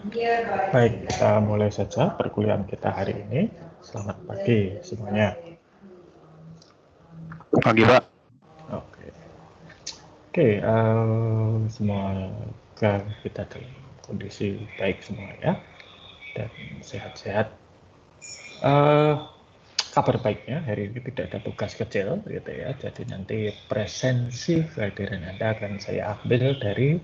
Baik, kita mulai saja perkuliahan kita hari ini. Selamat pagi semuanya. Pagi, Pak. Oke, semoga kita dalam kondisi baik semua ya, dan sehat-sehat. Kabar baiknya hari ini tidak ada tugas kecil gitu ya, jadi nanti presensi kehadiran Anda akan saya ambil dari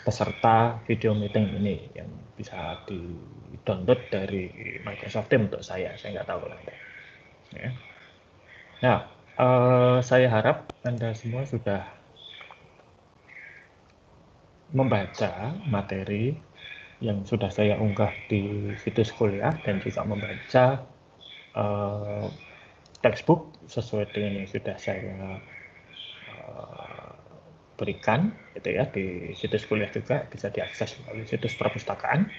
peserta video meeting ini yang bisa di-download dari Microsoft Teams untuk saya nggak tahu nanti. Ya. Nah, saya harap Anda semua sudah membaca materi yang sudah saya unggah di situs kuliah dan juga membaca textbook sesuai dengan yang sudah saya berikan gitu ya, di situs kuliah juga bisa diakses melalui situs perpustakaan.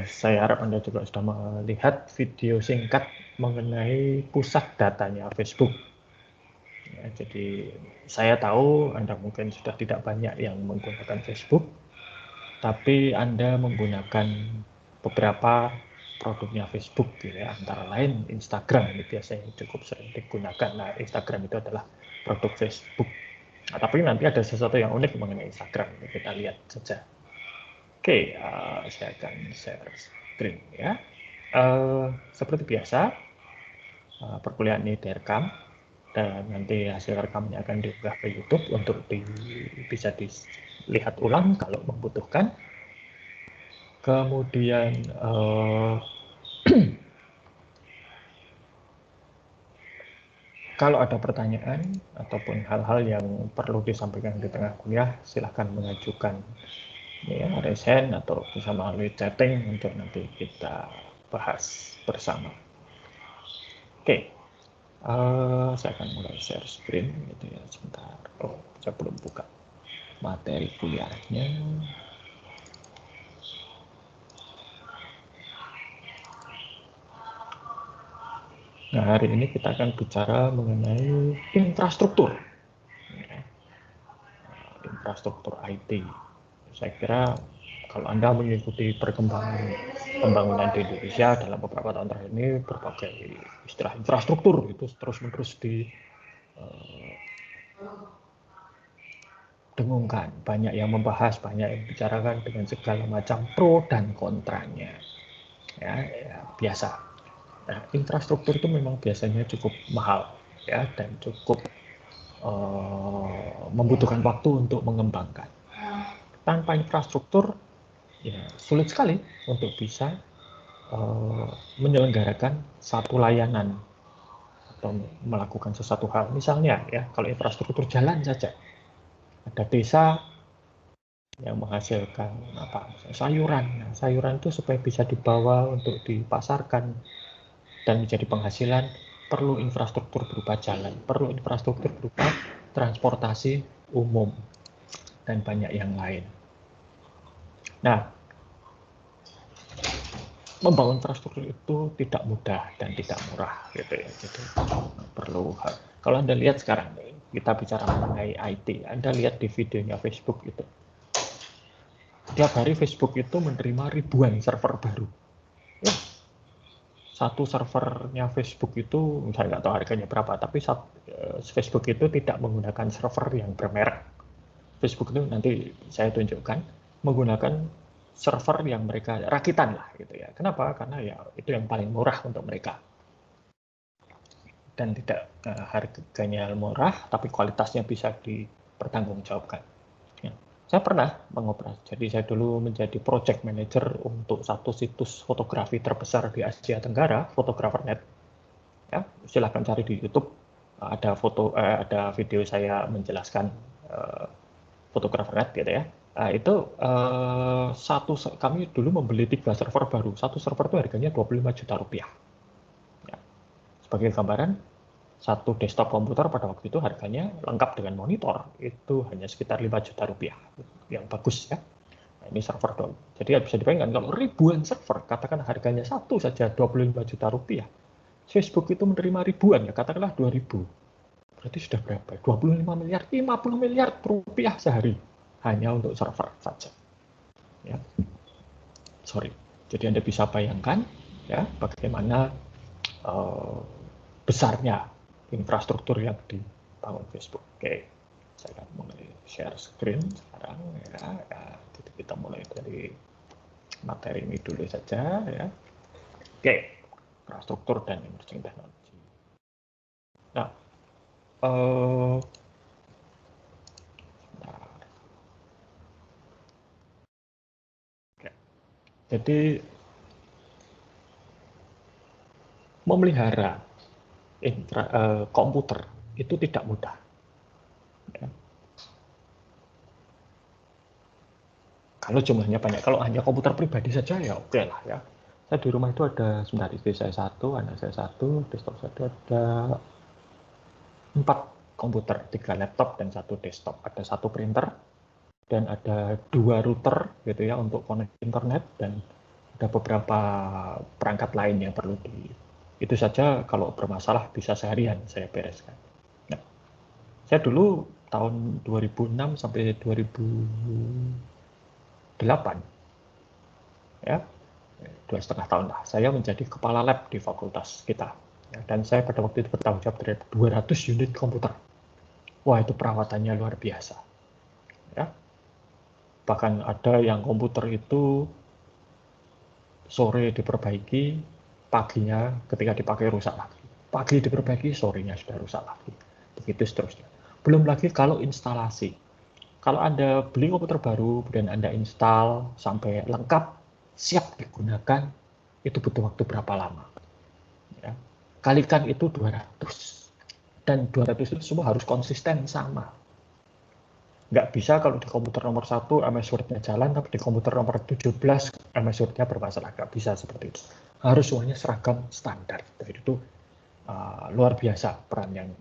Saya harap Anda juga sudah melihat video singkat mengenai pusat datanya Facebook. Ya, jadi saya tahu Anda mungkin sudah tidak banyak yang menggunakan Facebook, tapi Anda menggunakan beberapa produknya Facebook, gitu ya, antara lain Instagram ini biasanya cukup sering digunakan. Nah, Instagram itu adalah produk Facebook. Nah, tapi nanti ada sesuatu yang unik mengenai Instagram, kita lihat saja. Oke, saya akan share screen ya. Seperti biasa, perkuliahan ini direkam dan nanti hasil rekamnya akan diunggah ke YouTube untuk bisa dilihat ulang kalau membutuhkan. Kemudian kalau ada pertanyaan ataupun hal-hal yang perlu disampaikan di tengah kuliah, silahkan mengajukan ya, resen atau bisa melalui chatting untuk nanti kita bahas bersama. Oke, saya akan mulai share screen gitu ya, sebentar. Oh, saya belum buka materi kuliahnya. Nah, hari ini kita akan bicara mengenai infrastruktur. Infrastruktur IT. Saya kira kalau Anda mengikuti perkembangan pembangunan di Indonesia dalam beberapa tahun terakhir ini, berbagai istilah infrastruktur itu terus-menerus didengungkan. Banyak yang membahas, banyak yang bicarakan dengan segala macam pro dan kontranya. Ya, biasa. Nah, infrastruktur itu memang biasanya cukup mahal ya, dan cukup membutuhkan waktu untuk mengembangkan. Tanpa infrastruktur, ya sulit sekali untuk bisa menyelenggarakan satu layanan atau melakukan sesuatu hal. Misalnya ya, kalau infrastruktur jalan saja, ada desa yang menghasilkan sayuran. Nah, sayuran itu supaya bisa dibawa untuk dipasarkan dan menjadi penghasilan, perlu infrastruktur berupa jalan, perlu infrastruktur berupa transportasi umum, dan banyak yang lain. Nah, membangun infrastruktur itu tidak mudah dan tidak murah gitu ya. Jadi perlu, kalau Anda lihat sekarang kita bicara mengenai IT, Anda lihat di videonya Facebook itu. Tiap hari Facebook itu menerima ribuan server baru. Ya, satu servernya Facebook itu, saya nggak tahu harganya berapa, tapi Facebook itu tidak menggunakan server yang bermerek. Facebook itu nanti saya tunjukkan menggunakan server yang mereka rakitan lah gitu ya. Kenapa? Karena ya itu yang paling murah untuk mereka. Dan tidak harganya murah, tapi kualitasnya bisa dipertanggungjawabkan. Ya. Saya pernah mengoperasikan, jadi saya dulu menjadi project manager untuk satu situs fotografi terbesar di Asia Tenggara, Photographer.net. Ya, silahkan cari di YouTube, ada video saya menjelaskan Photographer.net gitu ya. Nah, itu kami dulu membeli 3 server baru. Satu server itu harganya 25 juta rupiah. Ya. Sebagai gambaran, satu desktop komputer pada waktu itu harganya lengkap dengan monitor itu hanya sekitar 5 juta rupiah, yang bagus ya. Nah, ini server dong. Jadi bisa dibayangkan kalau ribuan server, katakan harganya satu saja 25 juta rupiah. Facebook itu menerima ribuan ya, katakanlah 2000. Berarti sudah berapa? 25 miliar, 50 miliar rupiah sehari hanya untuk server saja. Ya, sorry. Jadi Anda bisa bayangkan ya bagaimana besarnya infrastruktur yang dibangun Facebook. Oke, saya akan mulai share screen sekarang ya. Jadi kita mulai dari materi ini dulu saja ya. Oke, infrastruktur dan emerging technology. Nah, jadi memelihara komputer itu tidak mudah. Ya. Kalau jumlahnya banyak, kalau hanya komputer pribadi saja ya oke lah ya. Saya di rumah itu ada, sebentar, istri saya satu, anak saya satu, desktop satu, ada 4 komputer, 3 laptop dan 1 desktop. Ada 1 printer dan ada 2 router gitu ya untuk koneksi internet, dan ada beberapa perangkat lain yang perlu itu saja kalau bermasalah bisa seharian saya bereskan. Nah, saya dulu tahun 2006 sampai 2008 ya, 2,5 tahun lah, saya menjadi kepala lab di fakultas kita. Ya, dan saya pada waktu itu bertanggung jawab terhadap 200 unit komputer. Wah, itu perawatannya luar biasa. Ya. Bahkan ada yang komputer itu sore diperbaiki, paginya ketika dipakai rusak lagi. Pagi diperbaiki, sorenya sudah rusak lagi. Begitu seterusnya. Belum lagi kalau instalasi. Kalau Anda beli komputer baru, kemudian Anda install sampai lengkap, siap digunakan, itu butuh waktu berapa lama? Ya. Kalikan itu 200. Dan 200 itu semua harus konsisten sama. Nggak bisa kalau di komputer nomor 1 MS Word-nya jalan, tapi di komputer nomor 17 MS Word-nya bermasalah. Nggak bisa seperti itu. Harus semuanya seragam standar. Jadi itu luar biasa peran yang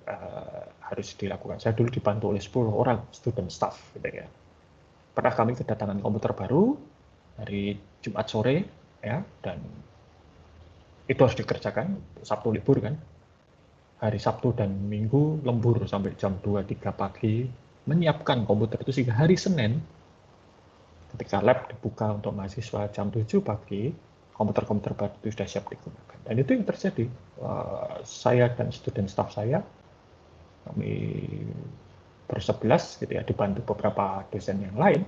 harus dilakukan. Saya dulu dibantu oleh 10 orang student staff. Gitu ya. Pernah kami kedatangan komputer baru hari Jumat sore, ya, dan itu harus dikerjakan. Sabtu libur kan. Hari Sabtu dan Minggu lembur sampai jam 2-3 pagi, menyiapkan komputer itu sehingga hari Senin ketika lab dibuka untuk mahasiswa jam 7 pagi, komputer-komputer baru itu sudah siap digunakan. Dan itu yang terjadi. Saya dan student staff saya, kami bersebelas gitu ya, dibantu beberapa dosen yang lain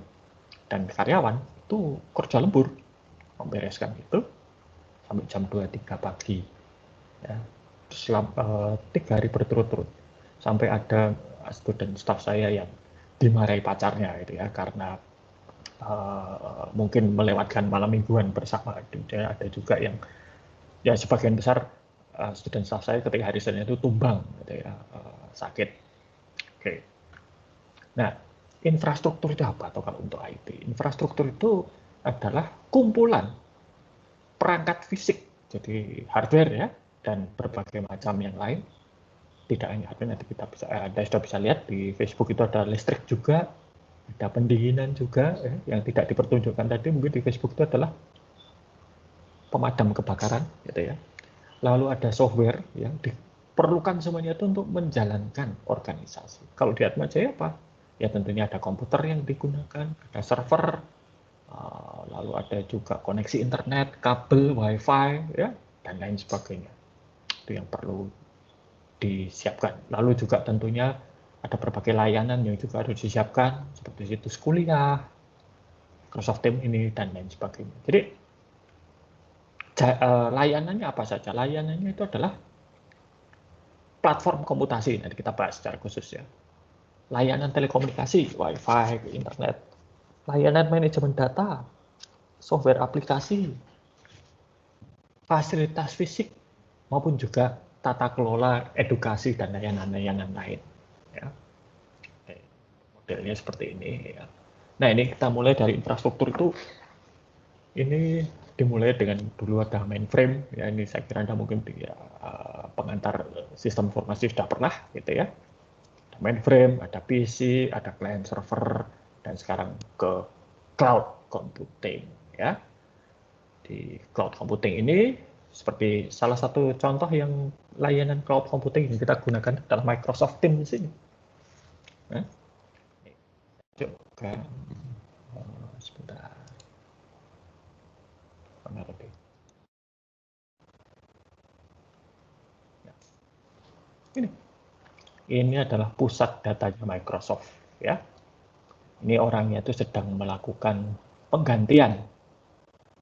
dan karyawan, itu kerja lembur membereskan itu sampai jam 2-3 pagi. Ya. Selama 3 hari berturut-turut. Sampai ada student staff saya yang dimarahi pacarnya gitu ya, karena mungkin melewatkan malam mingguan bersama. Dan ada juga yang ya sebagian besar student staff saya ketika hari Senin itu tumbang gitu ya, sakit. Oke. Nah, infrastruktur itu apa atau kalau untuk IT? Infrastruktur itu adalah kumpulan perangkat fisik, jadi hardware ya, dan berbagai macam yang lain. Tidak hanya hardware, nanti kita bisa, Anda sudah bisa lihat di Facebook itu ada listrik juga, ada pendinginan juga ya, yang tidak dipertunjukkan tadi mungkin di Facebook itu adalah pemadam kebakaran gitu ya. Lalu ada software yang diperlukan semuanya itu untuk menjalankan organisasi. Kalau di Atmajaya apa? Ya tentunya ada komputer yang digunakan, ada server, lalu ada juga koneksi internet, kabel, wifi, ya, dan lain sebagainya. Itu yang perlu disiapkan. Lalu juga tentunya ada berbagai layanan yang juga harus disiapkan, seperti situs kuliah, Microsoft Teams ini, dan lain sebagainya. Jadi layanannya apa saja? Layanannya itu adalah platform komputasi, nanti kita bahas secara khusus ya. Layanan telekomunikasi, wifi, internet, layanan manajemen data, software aplikasi, fasilitas fisik, maupun juga tata kelola edukasi dan layanan-layanan lain. Ya. Modelnya seperti ini. Ya. Nah, ini kita mulai dari infrastruktur itu. Ini dimulai dengan dulu ada mainframe. Ya, ini saya kira Anda mungkin ya, pengantar sistem informasi sudah pernah, gitu ya. Ada mainframe, ada PC, ada client server, dan sekarang ke cloud computing. Ya. Di cloud computing ini, seperti salah satu contoh yang layanan cloud computing yang kita gunakan adalah Microsoft Teams ini. Nah, sebentar. Mana tadi? Ya. Ini adalah pusat datanya Microsoft, ya. Ini orangnya itu sedang melakukan penggantian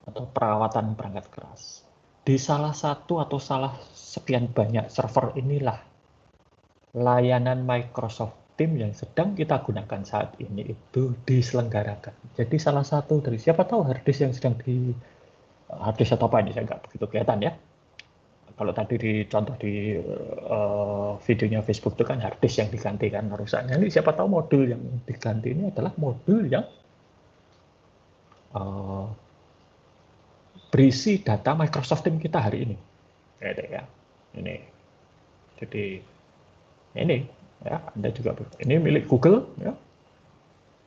atau perawatan perangkat keras. Di salah satu atau salah sekian banyak server inilah layanan Microsoft Teams yang sedang kita gunakan saat ini itu diselenggarakan. Jadi salah satu dari siapa tahu harddisk yang sedang di harddisk atau apa ini saya nggak begitu kelihatan ya. Kalau tadi di contoh di videonya Facebook itu kan harddisk yang diganti kan rusaknya. Ini siapa tahu modul yang diganti ini adalah modul yang berisi data Microsoft Teams kita hari ini. Ya, ini. Jadi ini ya, Anda juga ini milik Google ya.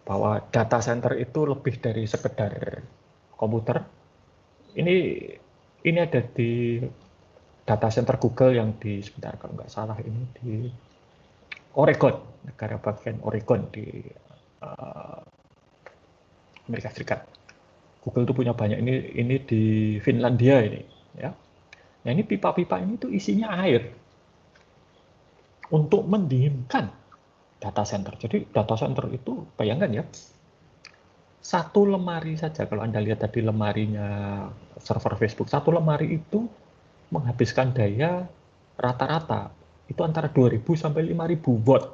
Bahwa data center itu lebih dari sekedar komputer. Ini ada di data center Google yang di sebentar kalau nggak salah ini di Oregon, negara bagian Oregon di uh, Amerika Serikat. Google itu punya banyak ini di Finlandia ini ya. Nah ini pipa-pipa ini tuh isinya air untuk mendinginkan data center. Jadi data center itu bayangkan ya, satu lemari saja kalau Anda lihat tadi lemarinya server Facebook, satu lemari itu menghabiskan daya rata-rata itu antara 2000 sampai 5000 watt.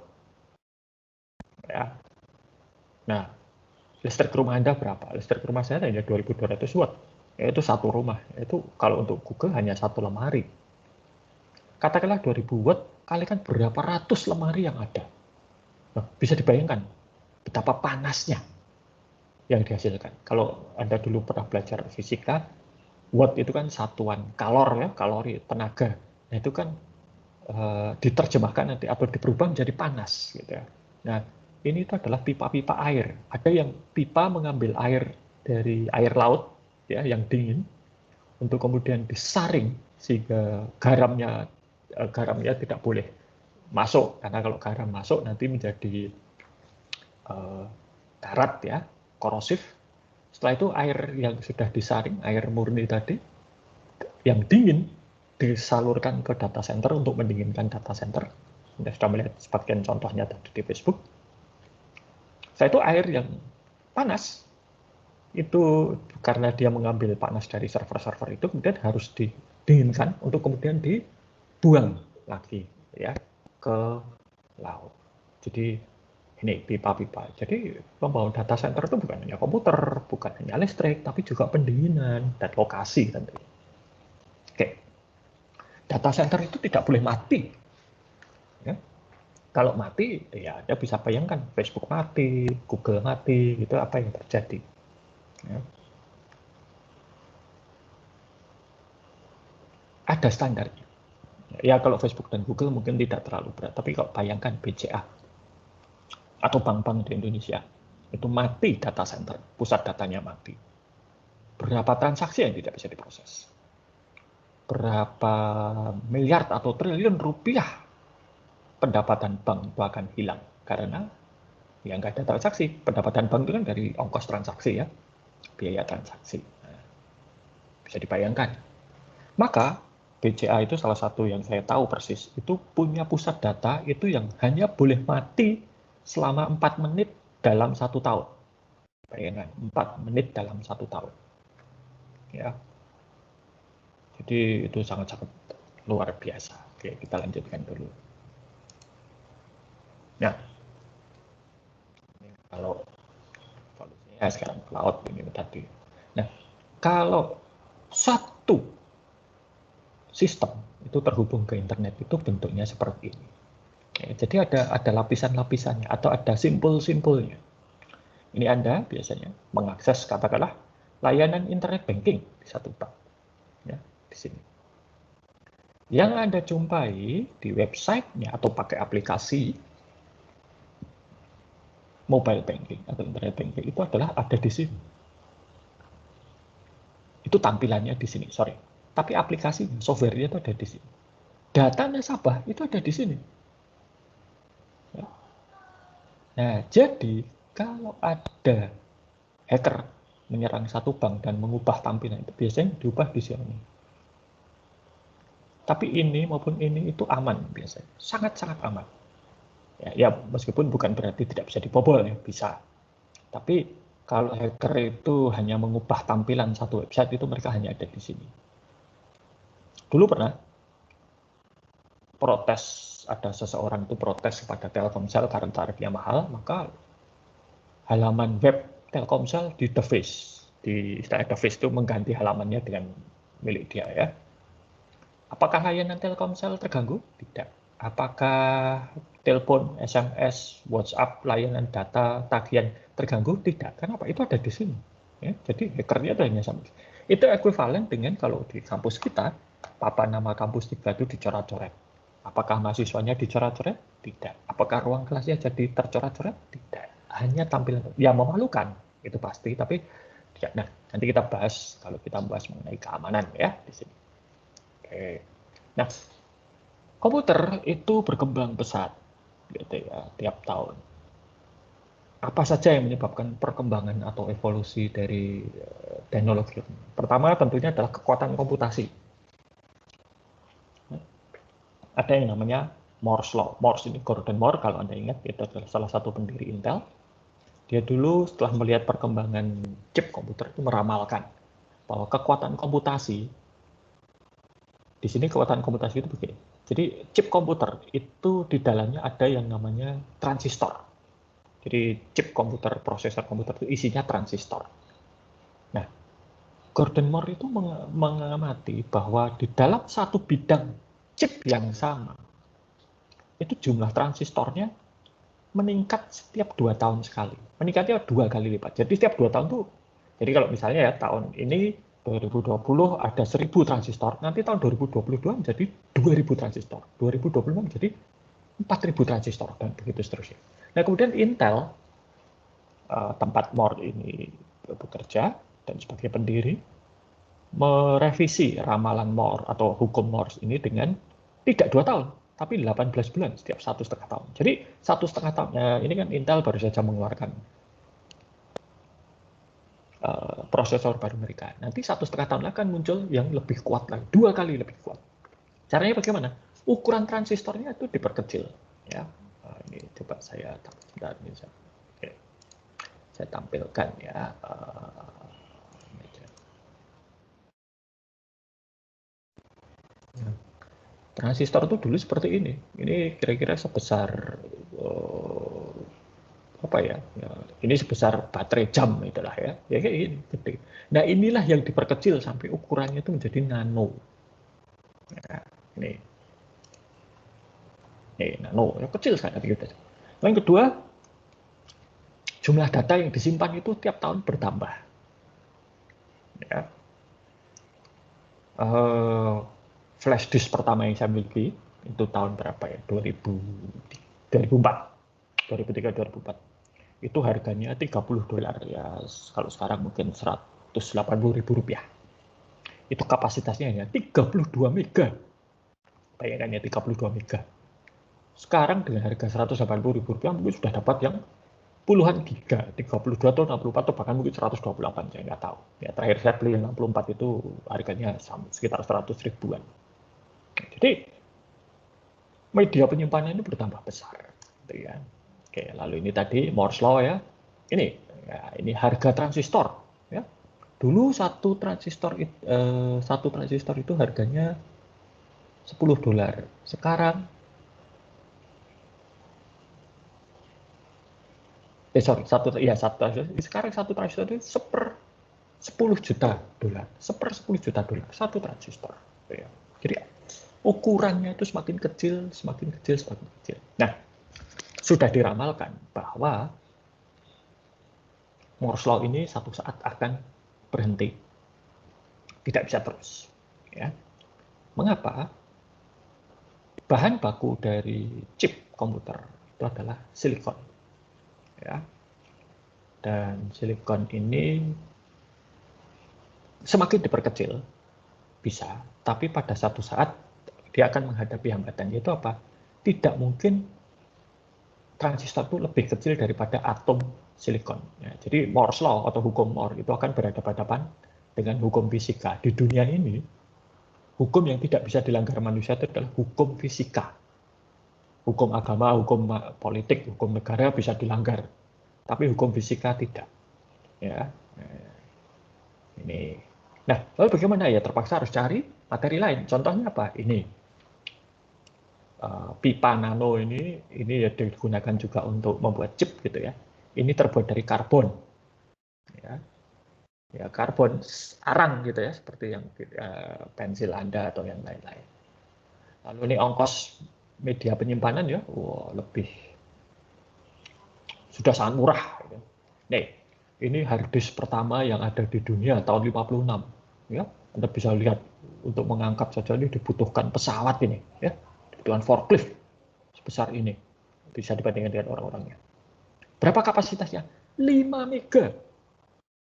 Ya. Nah, listrik rumah Anda berapa? Listrik rumah saya hanya 2200 watt. Yaitu satu rumah. Itu kalau untuk Google hanya satu lemari. Katakanlah 2000 watt, kalikan berapa ratus lemari yang ada. Nah, bisa dibayangkan betapa panasnya yang dihasilkan. Kalau Anda dulu pernah belajar fisika, watt itu kan satuan kalor ya, kalori, tenaga. Nah, itu kan diterjemahkan nanti atau diperubah menjadi panas gitu ya. Nah, ini itu adalah pipa-pipa air. Ada yang pipa mengambil air dari air laut ya yang dingin untuk kemudian disaring sehingga garamnya tidak boleh masuk karena kalau garam masuk nanti menjadi karat ya, korosif. Setelah itu air yang sudah disaring, air murni tadi yang dingin disalurkan ke data center untuk mendinginkan data center. Anda sudah melihat sebagian contohnya tadi di Facebook. Setelah itu air yang panas itu karena dia mengambil panas dari server-server itu kemudian harus didinginkan untuk kemudian dibuang lagi ya ke laut. Jadi ini pipa-pipa. Jadi membangun data center itu bukan hanya komputer, bukan hanya listrik, tapi juga pendinginan dan lokasi tentunya. Oke, data center itu tidak boleh mati. Ya. Kalau mati, ya Anda bisa bayangkan Facebook mati, Google mati, gitu apa yang terjadi. Ya. Ada standarnya. Ya kalau Facebook dan Google mungkin tidak terlalu berat, tapi kalau bayangkan BCA atau bank-bank di Indonesia, itu mati data center, pusat datanya mati. Berapa transaksi yang tidak bisa diproses? Berapa miliar atau triliun rupiah pendapatan bank itu akan hilang karena ya nggak ada transaksi. Pendapatan bank itu kan dari ongkos transaksi ya, biaya transaksi. Nah, bisa dibayangkan. Maka BCA itu salah satu yang saya tahu persis, itu punya pusat data itu yang hanya boleh mati selama 4 menit dalam 1 tahun. Bayangkan, 4 menit dalam 1 tahun. Ya, jadi itu sangat-sangat luar biasa. Oke, kita lanjutkan dulu. Nah, kalau evolusinya sekarang cloud ini tadi. Nah, kalau satu sistem itu terhubung ke internet itu bentuknya seperti ini. Jadi ada lapisan-lapisannya atau ada simpul-simpulnya. Ini Anda biasanya mengakses katakanlah layanan internet banking di satu bank. Ya, di sini. Yang Anda jumpai di websitenya atau pakai aplikasi mobile banking atau internet banking itu adalah ada di sini. Itu tampilannya di sini, sorry. Tapi aplikasi software-nya itu ada di sini. Data nasabah itu ada di sini. Nah, jadi kalau ada hacker menyerang satu bank dan mengubah tampilan itu biasanya diubah di sini. Tapi ini maupun ini itu aman biasanya, sangat-sangat aman. Ya, meskipun bukan berarti tidak bisa dibobol ya, bisa. Tapi kalau hacker itu hanya mengubah tampilan satu website itu mereka hanya ada di sini. Dulu pernah protes, ada seseorang itu protes kepada Telkomsel karena tarifnya mahal, maka halaman web Telkomsel di deface, di istilah deface itu mengganti halamannya dengan milik dia ya. Apakah layanan Telkomsel terganggu? Tidak. Apakah telepon, SMS, WhatsApp, layanan data, tagihan terganggu? Tidak. Kenapa? Itu ada di sini. Ya, jadi hackernya itu hanya sampai. Itu ekuivalen dengan kalau di kampus kita, papan nama kampus kita itu dicoret-coret. Apakah mahasiswanya dicoret-coret? Tidak. Apakah ruang kelasnya jadi tercoret-coret? Tidak. Hanya tampilan. Ya memalukan, itu pasti. Tapi, ya, nah nanti kita bahas kalau kita bahas mengenai keamanan ya di sini. Oke. Nah, komputer itu berkembang pesat, gitu ya, tiap tahun. Apa saja yang menyebabkan perkembangan atau evolusi dari teknologi? Pertama tentunya adalah kekuatan komputasi. Ada yang namanya Moore's Law. Morse ini Gordon Moore, kalau Anda ingat, itu adalah salah satu pendiri Intel. Dia dulu setelah melihat perkembangan chip komputer itu meramalkan bahwa kekuatan komputasi, di sini kekuatan komputasi itu begini. Jadi chip komputer itu di dalamnya ada yang namanya transistor. Jadi chip komputer, prosesor komputer itu isinya transistor. Nah, Gordon Moore itu mengamati bahwa di dalam satu bidang chip yang sama, itu jumlah transistornya meningkat setiap 2 tahun sekali. Meningkatnya 2 kali lipat. Jadi setiap 2 tahun tuh, jadi kalau misalnya ya tahun ini 2020 ada 1000 transistor, nanti tahun 2022 menjadi 2000 transistor, 2025 menjadi 4000 transistor, dan begitu seterusnya. Nah kemudian Intel, tempat Moore ini bekerja dan sebagai pendiri, merevisi ramalan Moore atau hukum Moore ini dengan tidak 2 tahun, tapi 18 bulan setiap 1,5 tahun. Jadi 1,5 tahun, ini kan Intel baru saja mengeluarkan prosesor baru mereka. Nanti 1,5 tahun akan muncul yang lebih kuat lagi, 2 kali lebih kuat. Caranya bagaimana? Ukuran transistornya itu diperkecil. Ya, ini coba saya sebentar ini saya tampilkan ya. Transistor itu dulu seperti ini. Ini kira-kira sebesar apa ya? Ini sebesar baterai jam itulah ya. Ya kayak gini, gede. Nah inilah yang diperkecil sampai ukurannya itu menjadi nano. Nah, ini nano, ya kecil sekali gitu. Yang kedua, jumlah data yang disimpan itu tiap tahun bertambah. Ya. Flash disk pertama yang saya miliki itu tahun berapa ya? 2004, 2003, 2004. Itu harganya $30 ya. Kalau sekarang mungkin Rp180.000. Itu kapasitasnya hanya 32 mega. Bayangkan ya 32 mega. Sekarang dengan harga Rp180.000 mungkin sudah dapat yang puluhan giga, 32 atau 64 atau bahkan mungkin 128, saya nggak tahu. Ya, terakhir saya beli 64 itu harganya sekitar 100 ribuan. Jadi media penyimpanan ini bertambah besar. Gitu ya. Oke, lalu ini tadi Moore's Law ya. Ini, ya, ini harga transistor. Ya. Dulu satu transistor itu harganya $10. Sekarang sekarang satu transistor itu 10 juta dolar, satu transistor. Ya. Jadi ukurannya itu semakin kecil, semakin kecil, semakin kecil. Nah, sudah diramalkan bahwa Moore's Law ini satu saat akan berhenti, tidak bisa terus. Ya. Mengapa? Bahan baku dari chip komputer itu adalah silikon. Ya. Dan silikon ini semakin diperkecil, bisa, tapi pada satu saat dia akan menghadapi hambatan, yaitu apa? Tidak mungkin transistor itu lebih kecil daripada atom silikon. Ya, jadi Moore's Law atau hukum Moore itu akan berhadapan-hadapan dengan hukum fisika. Di dunia ini, hukum yang tidak bisa dilanggar manusia itu adalah hukum fisika. Hukum agama, hukum politik, hukum negara bisa dilanggar, tapi hukum fisika tidak. Ya, ini. Nah, lalu bagaimana ya? Terpaksa harus cari materi lain. Contohnya apa? Ini pipa nano ini ya digunakan juga untuk membuat chip gitu ya. Ini terbuat dari karbon. Ya karbon arang gitu ya, seperti yang pensil Anda atau yang lain-lain. Lalu ini ongkos media penyimpanan ya, lebih sudah sangat murah. Gitu. Nih, ini harddisk pertama yang ada di dunia tahun 56. Ya, Anda bisa lihat untuk mengangkat saja ini dibutuhkan pesawat ini, ya, dibutuhkan forklift sebesar ini, bisa dibandingkan dengan orang-orangnya. Berapa kapasitasnya? 5 mega.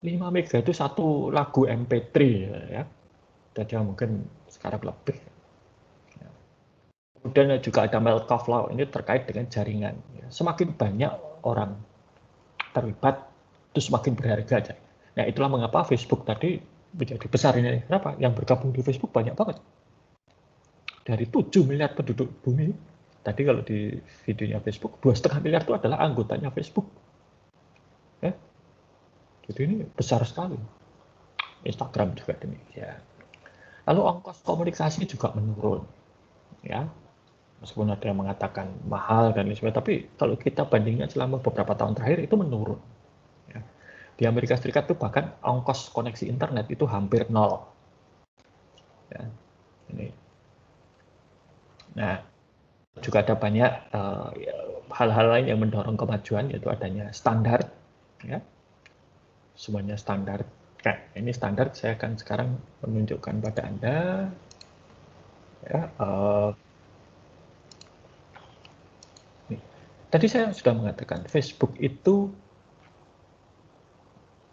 5 mega itu satu lagu MP3 ya. Dan mungkin sekarang lebih. Kemudian juga ada Markov law, ini terkait dengan jaringan. Semakin banyak orang terlibat, itu semakin berharga. Nah, itulah mengapa Facebook tadi menjadi besar ini. Kenapa? Yang bergabung di Facebook banyak banget. Dari 7 miliar penduduk bumi, tadi kalau di videonya Facebook, 2,5 miliar itu adalah anggotanya Facebook. Ya. Jadi ini besar sekali. Instagram juga demikian. Lalu ongkos komunikasi juga menurun. Ya, meskipun ada yang mengatakan mahal dan lain sebagainya, tapi kalau kita bandingkan selama beberapa tahun terakhir itu menurun. Ya. Di Amerika Serikat itu bahkan ongkos koneksi internet itu hampir nol. Ya. Ini. Nah, juga ada banyak hal-hal lain yang mendorong kemajuan, yaitu adanya standar. Ya. Semuanya standar. Nah, ini standar saya akan sekarang menunjukkan pada Anda. Ya, tadi saya sudah mengatakan Facebook itu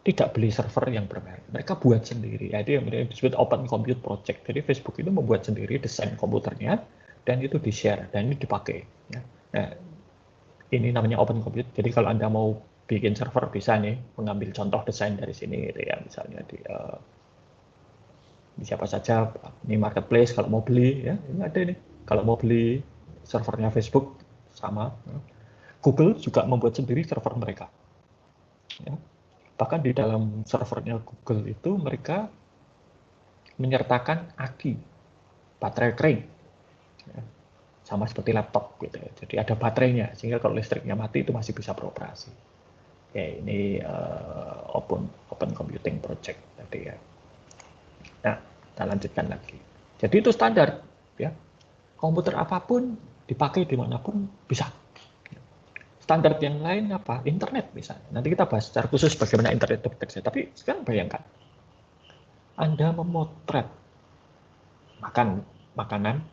tidak beli server yang bermerek. Mereka buat sendiri. Ya, itu yang disebut Open Compute Project. Jadi Facebook itu membuat sendiri desain komputernya dan itu di-share dan ini dipakai. Ya. Nah, ini namanya Open Compute. Jadi kalau Anda mau bikin server bisa nih mengambil contoh desain dari sini gitu ya, misalnya di siapa saja ini marketplace kalau mau beli ya, ini ada nih. Kalau mau beli servernya Facebook sama. Ya. Google juga membuat sendiri server mereka. Ya. Bahkan di dalam servernya Google itu mereka menyertakan aki, baterai kering, ya, sama seperti laptop gitu. Jadi ada baterainya, sehingga kalau listriknya mati itu masih bisa beroperasi. Oke, ini open computing project tadi ya. Nah, kita lanjutkan lagi. Jadi itu standar, ya. Komputer apapun dipakai dimanapun bisa. Standar yang lain apa? Internet misalnya. Nanti kita bahas secara khusus bagaimana internet itu bekerja. Tapi sekarang bayangkan, Anda memotret makanan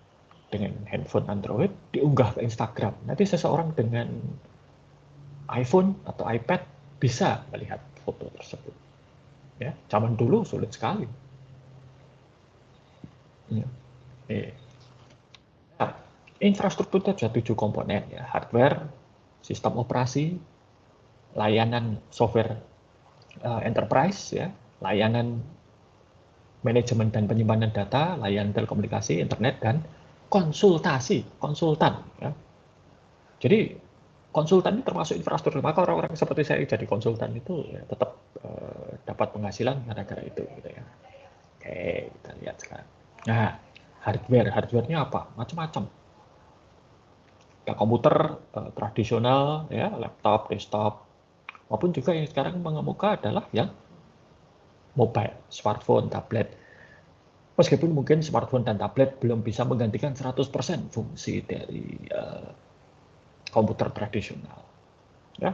dengan handphone Android, diunggah ke Instagram. Nanti seseorang dengan iPhone atau iPad bisa melihat foto tersebut. Ya, zaman dulu sulit sekali. Ya. Nah, infrastruktur itu ada 7 komponen ya, hardware, sistem operasi, layanan software enterprise ya, layanan manajemen dan penyimpanan data, layanan telekomunikasi, internet dan konsultan ya. Jadi konsultan ini termasuk infrastruktur, maka orang-orang seperti saya jadi konsultan itu ya, tetap dapat penghasilan gara-gara itu gitu ya. Oke, kita lihat sekarang. Nah, hardware-nya apa? Macam-macam. Ya, komputer tradisional ya, laptop, desktop, maupun juga yang sekarang mengemuka adalah yang mobile, smartphone, tablet. Meskipun mungkin smartphone dan tablet belum bisa menggantikan 100% fungsi dari komputer tradisional. Ya,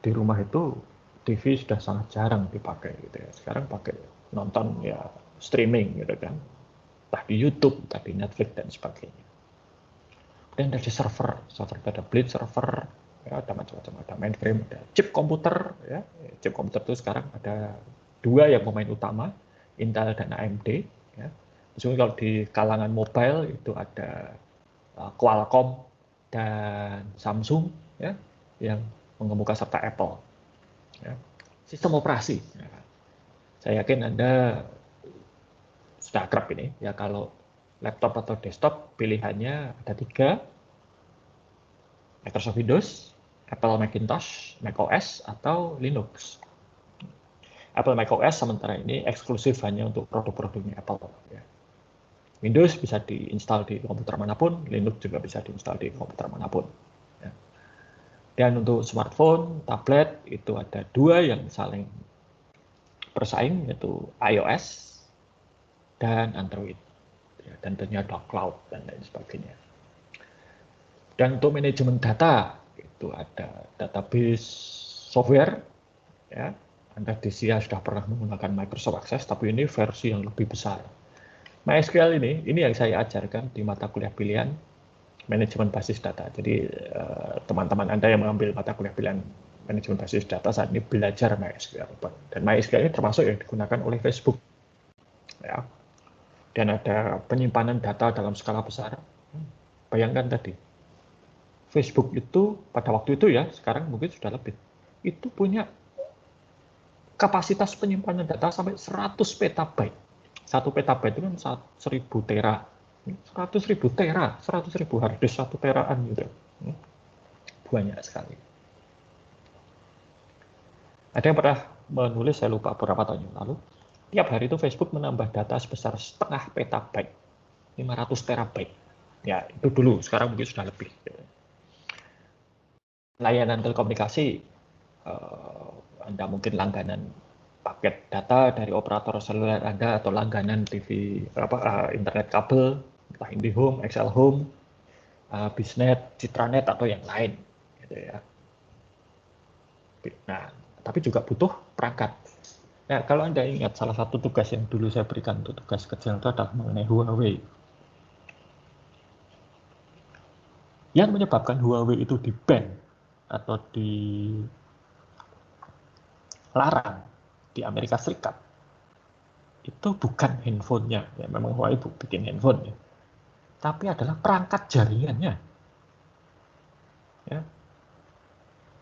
di rumah itu TV sudah sangat jarang dipakai gitu ya. Sekarang pakai nonton ya streaming gitu kan. Entah di YouTube, entah di Netflix dan sebagainya. Dan dari server itu ada blade server, ya, ada macam-macam, ada mainframe, ada chip komputer, ya. Chip komputer itu sekarang ada 2 yang pemain utama, Intel dan AMD. Ya. Jadi kalau di kalangan mobile itu ada Qualcomm dan Samsung ya yang mengemuka serta Apple ya. Sistem operasi ya. Saya yakin Anda sudah akrab ini ya, kalau laptop atau desktop pilihannya ada 3, Microsoft Windows, Apple Macintosh, macOS, atau Linux. Apple macOS sementara ini eksklusif hanya untuk produk-produknya Apple ya. Windows bisa diinstal di komputer manapun, Linux juga bisa diinstal di komputer manapun. Ya. Dan untuk smartphone, tablet, itu ada 2 yang saling bersaing, yaitu iOS dan Android. Ya, dan tentunya ada cloud dan lain sebagainya. Dan untuk manajemen data, itu ada database software. Ya. Anda di SIA sudah pernah menggunakan Microsoft Access, tapi ini versi yang lebih besar. MySQL ini yang saya ajarkan di mata kuliah pilihan manajemen basis data. Jadi teman-teman Anda yang mengambil mata kuliah pilihan manajemen basis data saat ini belajar MySQL. Dan MySQL ini termasuk yang digunakan oleh Facebook. Ya. Dan ada penyimpanan data dalam skala besar. Bayangkan tadi, Facebook itu pada waktu itu ya, sekarang mungkin sudah lebih, itu punya kapasitas penyimpanan data sampai 100 petabyte. 1 petabyte itu kan 1000 tera. 100.000 tera, 100.000 harddisk 1 teraan gitu. Banyak sekali. Ada yang pernah menulis, saya lupa beberapa tahun yang lalu, tiap hari itu Facebook menambah data sebesar setengah petabyte, 500 terabyte. Ya, itu dulu, sekarang mungkin sudah lebih. Layanan telekomunikasi, Anda mungkin langganan paket data dari operator seluler Anda atau langganan TV internet kabel, entah IndiHome, XL Home, Bisnet, Citranet atau yang lain, gitu ya. Nah, tapi juga butuh perangkat. Nah, kalau Anda ingat salah satu tugas yang dulu saya berikan untuk tugas kecil itu adalah mengenai Huawei. Yang menyebabkan Huawei itu di-ban atau dilarang di Amerika Serikat itu bukan handphonenya, ya memang Huawei bikin handphone ya, tapi adalah perangkat jaringannya. Ya.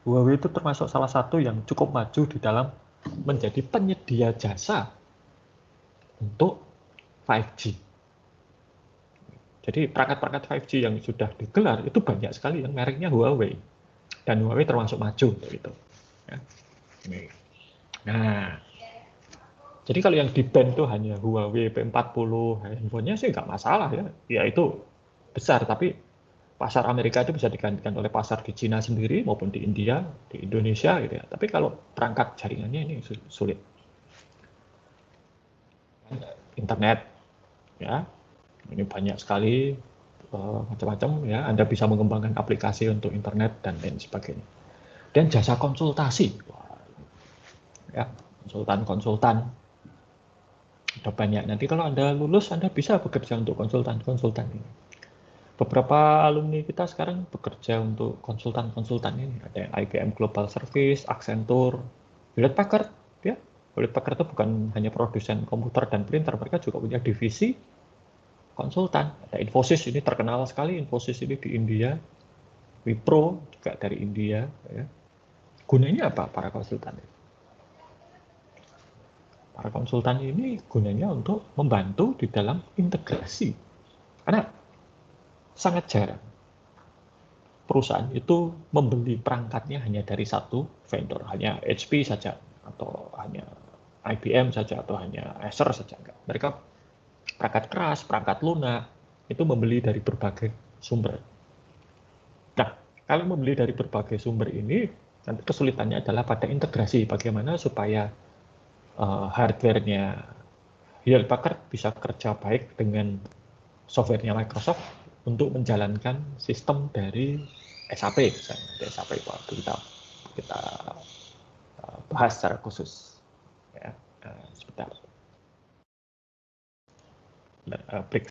Huawei itu termasuk salah satu yang cukup maju di dalam menjadi penyedia jasa untuk 5G. Jadi perangkat-perangkat 5G yang sudah digelar itu banyak sekali yang mereknya Huawei. Dan Huawei termasuk maju untuk itu. Ya. Nah, jadi kalau yang di-ban itu hanya Huawei P40, handphonenya sih nggak masalah ya. Ya itu besar, tapi pasar Amerika itu bisa digantikan oleh pasar di Cina sendiri maupun di India, di Indonesia gitu ya. Tapi kalau perangkat jaringannya ini sulit. Internet ya, ini banyak sekali macam-macam ya. Anda bisa mengembangkan aplikasi untuk internet dan lain sebagainya. Dan jasa konsultasi, ya konsultan udah banyak. Nanti kalau Anda lulus, Anda bisa bekerja untuk konsultan ini. Beberapa alumni kita sekarang bekerja untuk konsultan ini. Ada yang IBM Global Service, Accenture, Hewlett Packard, ya. Hewlett Packard itu bukan hanya produsen komputer dan printer, mereka juga punya divisi konsultan. Ada Infosys, ini terkenal sekali, Infosys ini di India, Wipro juga dari India. Ya. Gunanya apa para konsultan? Para konsultan ini gunanya untuk membantu di dalam integrasi. Karena sangat jarang perusahaan itu membeli perangkatnya hanya dari satu vendor, hanya HP saja, atau hanya IBM saja, atau hanya Acer saja. Enggak. Mereka perangkat keras, perangkat lunak, itu membeli dari berbagai sumber. Nah, kalau membeli dari berbagai sumber ini, nanti kesulitannya adalah pada integrasi, bagaimana supaya hardware-nya Hewlett Packard bisa kerja baik dengan software-nya Microsoft untuk menjalankan sistem dari SAP misalnya. Di SAP waktu kita bahas secara khusus. Ya, sebentar. Break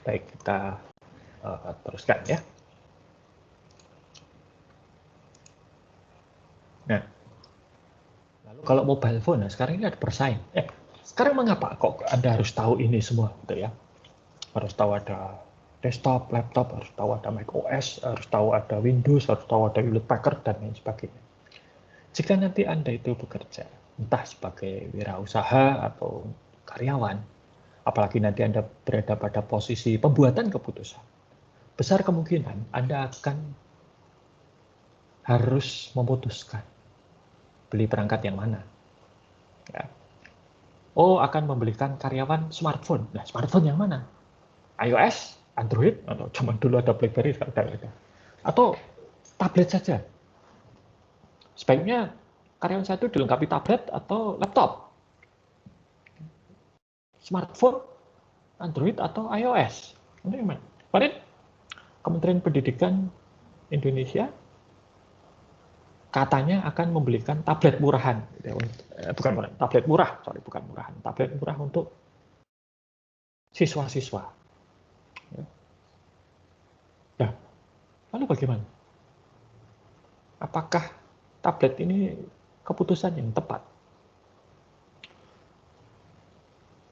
baik kita teruskan ya. Nah, lalu kalau mobile phone, nah sekarang ini ada bersaing. Sekarang mengapa kok Anda harus tahu ini semua gitu ya? Harus tahu ada desktop, laptop, harus tahu ada Mac OS, harus tahu ada Windows, harus tahu ada Hewlett Packard dan lain sebagainya. Jika nanti Anda itu bekerja, entah sebagai wirausaha atau karyawan, apalagi nanti Anda berada pada posisi pembuatan keputusan, besar kemungkinan Anda akan harus memutuskan beli perangkat yang mana. Ya. Oh, akan membelikan karyawan smartphone. Nah, smartphone yang mana? iOS, Android, atau zaman dulu ada BlackBerry, sekarang ada. Atau tablet saja. Sebaiknya karyawan saya itu dilengkapi tablet atau laptop. Smartphone, Android, atau iOS. Kemarin Kementerian Pendidikan Indonesia katanya akan membelikan tablet murahan, bukan tablet murah, bukan murahan, tablet murah untuk siswa-siswa. Nah, lalu bagaimana? Apakah tablet ini keputusan yang tepat?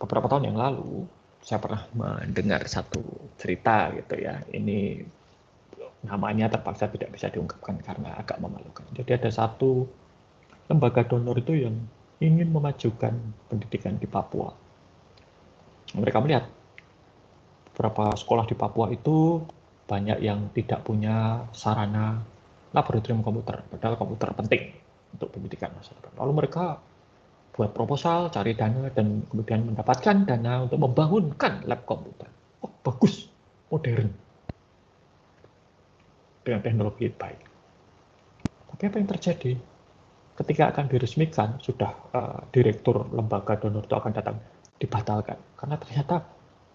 Beberapa tahun yang lalu, saya pernah mendengar satu cerita gitu ya. Ini namanya terpaksa tidak bisa diungkapkan karena agak memalukan. Jadi ada satu lembaga donor itu yang ingin memajukan pendidikan di Papua. Mereka melihat beberapa sekolah di Papua itu banyak yang tidak punya sarana laboratorium komputer, padahal komputer penting untuk pendidikan masa depan. Lalu mereka buat proposal, cari dana, dan kemudian mendapatkan dana untuk membangunkan lab komputer. Oh, bagus, modern, dengan teknologi baik. Tapi apa yang terjadi? Ketika akan diresmikan, sudah direktur lembaga donor itu akan datang, dibatalkan. Karena ternyata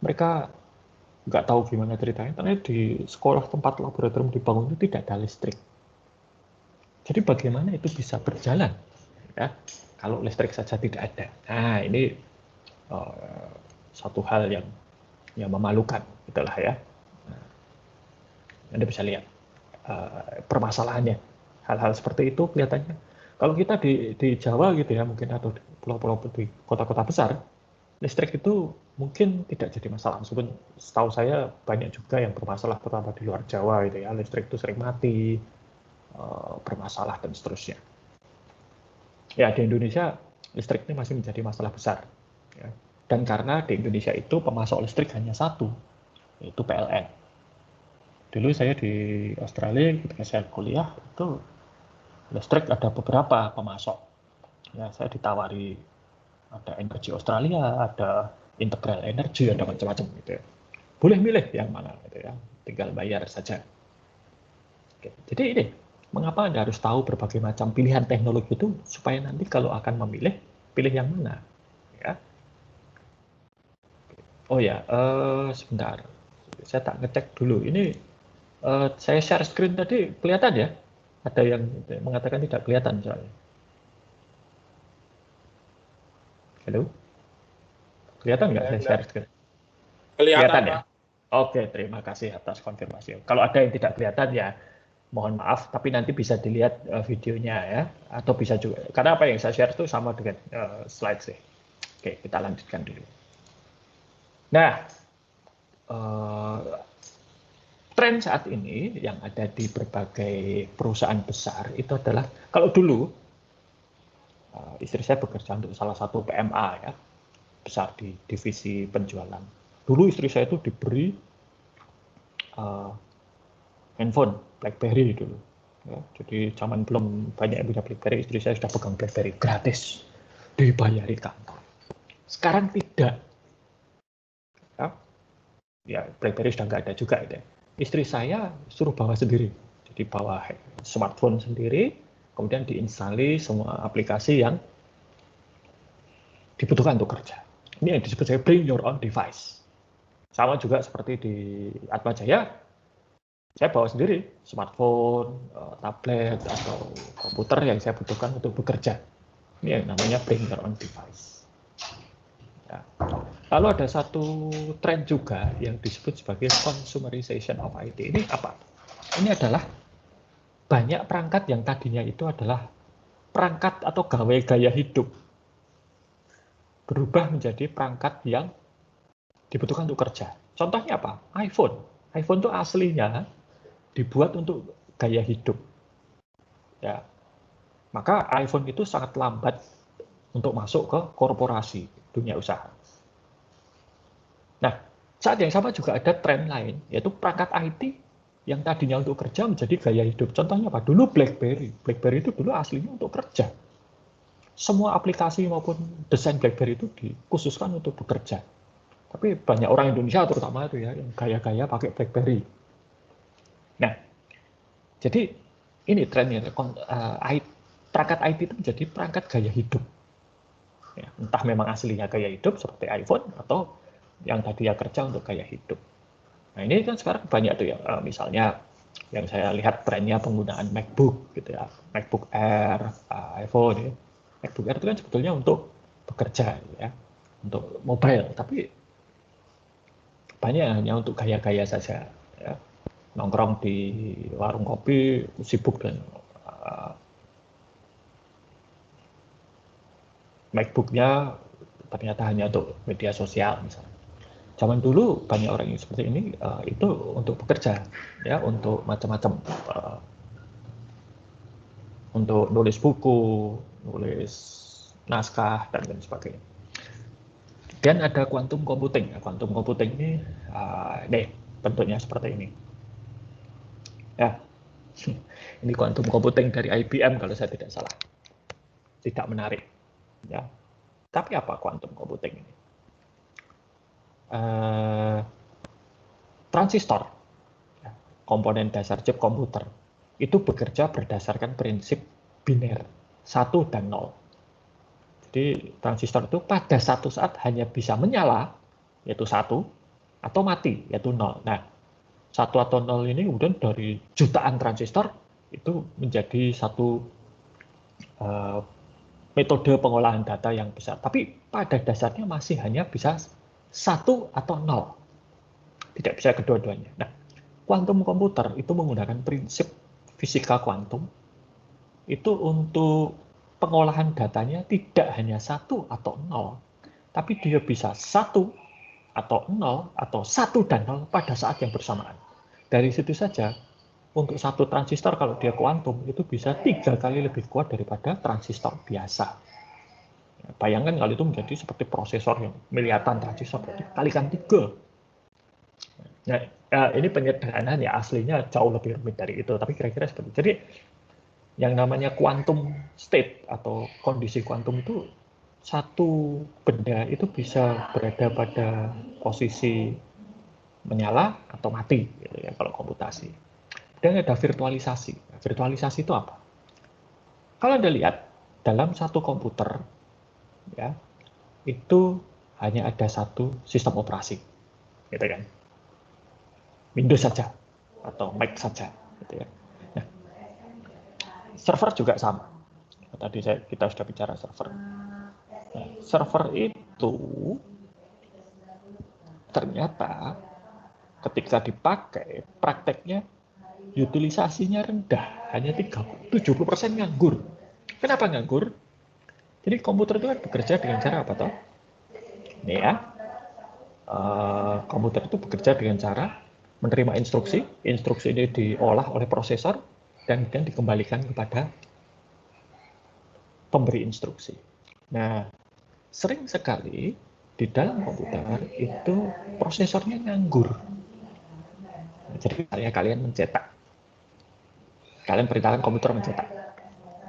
mereka nggak tahu gimana ceritanya, karena di sekolah tempat laboratorium dibangun itu tidak ada listrik. Jadi bagaimana itu bisa berjalan? Ya, kalau listrik saja tidak ada. Nah, ini satu hal yang memalukan, itulah ya. Anda bisa lihat permasalahannya. Hal-hal seperti itu kelihatannya. Kalau kita di Jawa gitu ya, mungkin atau di pulau-pulau di kota-kota besar, listrik itu mungkin tidak jadi masalah. Meskipun setahu saya banyak juga yang bermasalah, terutama di luar Jawa gitu ya. Listrik itu sering mati, bermasalah dan seterusnya. Ya, di Indonesia listrik ini masih menjadi masalah besar. Ya. Dan karena di Indonesia itu pemasok listrik hanya satu, yaitu PLN. Dulu saya di Australia ketika saya kuliah itu listrik ada beberapa pemasok. Ya, saya ditawari ada Energi Australia, ada Integral Energy, ada macam-macam gitu ya. Boleh milih yang mana gitu ya, tinggal bayar saja. Oke. Jadi ini, mengapa Anda harus tahu berbagai macam pilihan teknologi itu supaya nanti kalau akan memilih, pilih yang mana? Ya. Oh ya, sebentar. Saya tak ngecek dulu. Ini saya share screen tadi kelihatan ya? Ada yang mengatakan tidak kelihatan soalnya. Halo? Kelihatan nggak saya share screen? Kelihatan ya? Oke, terima kasih atas konfirmasi. Kalau ada yang tidak kelihatan ya mohon maaf, tapi nanti bisa dilihat videonya ya, atau bisa juga. Karena apa yang saya share itu sama dengan slide sih. Oke, kita lanjutkan dulu. Nah, tren saat ini yang ada di berbagai perusahaan besar itu adalah, kalau dulu istri saya bekerja untuk salah satu PMA ya, besar di divisi penjualan. Dulu istri saya itu diberi handphone BlackBerry dulu. Ya, jadi zaman belum banyak yang punya BlackBerry, istri saya sudah pegang BlackBerry gratis, dibayari kantor. Sekarang tidak. Ya, BlackBerry sudah nggak ada juga. Ya. Istri saya suruh bawa sendiri. Jadi bawa smartphone sendiri, kemudian diinstalasi semua aplikasi yang dibutuhkan untuk kerja. Ini yang disebut sebagai bring your own device. Sama juga seperti di Atmajaya, saya bawa sendiri smartphone, tablet, atau komputer yang saya butuhkan untuk bekerja. Ini yang namanya bring your own device. Ya. Lalu ada satu tren juga yang disebut sebagai consumerization of IT. Ini apa? Ini adalah banyak perangkat yang tadinya itu adalah perangkat atau gaya hidup berubah menjadi perangkat yang dibutuhkan untuk kerja. Contohnya apa? iPhone. iPhone itu aslinya dibuat untuk gaya hidup. Ya. Maka iPhone itu sangat lambat untuk masuk ke korporasi dunia usaha. Nah, saat yang sama juga ada tren lain, yaitu perangkat IT yang tadinya untuk kerja menjadi gaya hidup. Contohnya apa? Dulu BlackBerry. BlackBerry itu dulu aslinya untuk kerja. Semua aplikasi maupun desain BlackBerry itu dikhususkan untuk bekerja. Tapi banyak orang Indonesia terutama itu ya, yang gaya-gaya pakai BlackBerry. Nah, jadi ini trennya, perangkat IT itu menjadi perangkat gaya hidup. Ya, entah memang aslinya gaya hidup seperti iPhone atau yang tadi ya kerja untuk gaya hidup. Nah ini kan sekarang banyak tuh ya, misalnya yang saya lihat trennya penggunaan MacBook gitu ya, MacBook Air, iPhone ya. MacBook Air itu kan sebetulnya untuk bekerja ya, untuk mobile, tapi banyak hanya untuk gaya-gaya saja ya. Nongkrong di warung kopi sibuk dan MacBook-nya ternyata hanya untuk media sosial misalnya. Zaman dulu banyak orang yang seperti ini itu untuk bekerja ya, untuk macam-macam, untuk nulis buku, nulis naskah dan lain sebagainya. Dan ada quantum computing. Quantum computing ini bentuknya seperti ini. Ya, ini quantum computing dari IBM kalau saya tidak salah. Tidak menarik. Ya, tapi apa quantum computing ini? Transistor, komponen dasar chip komputer, itu bekerja berdasarkan prinsip biner, 1 dan 0. Jadi transistor itu pada satu saat hanya bisa menyala, yaitu 1, atau mati, yaitu 0. Nah, 1 atau 0 ini kemudian dari jutaan transistor, itu menjadi satu metode pengolahan data yang besar. Tapi pada dasarnya masih hanya bisa 1 atau 0. Tidak bisa kedua-duanya. Nah, kuantum komputer itu menggunakan prinsip fisika kuantum itu untuk pengolahan datanya tidak hanya 1 atau 0, tapi dia bisa 1 atau 0 atau 1 dan 0 pada saat yang bersamaan. Dari situ saja, untuk satu transistor kalau dia kuantum itu bisa 3 kali lebih kuat daripada transistor biasa. Bayangkan kalau itu menjadi seperti prosesor yang miliaran transistor, berarti kalikan 3. Nah, ini penyederhanaan ya, aslinya jauh lebih rumit dari itu, tapi kira-kira seperti itu. Jadi yang namanya quantum state atau kondisi kuantum itu, satu benda itu bisa berada pada posisi menyala atau mati gitu ya kalau komputasi. Dan ada virtualisasi. Virtualisasi itu apa? Kalau Anda lihat dalam satu komputer ya, itu hanya ada satu sistem operasi, gitu kan? Windows saja atau Mac saja, gitu ya. Nah, server juga sama. Tadi kita sudah bicara server. Nah, server itu ternyata ketika dipakai, prakteknya utilisasinya rendah, hanya 70% nganggur. Kenapa nganggur? Jadi komputer itu kan bekerja dengan cara apa toh? Ini ya, komputer itu bekerja dengan cara menerima instruksi, instruksi ini diolah oleh prosesor dan kemudian dikembalikan kepada pemberi instruksi. Nah, sering sekali di dalam komputer itu prosesornya nganggur. Jadi kalian mencetak, kalian perintahkan komputer mencetak.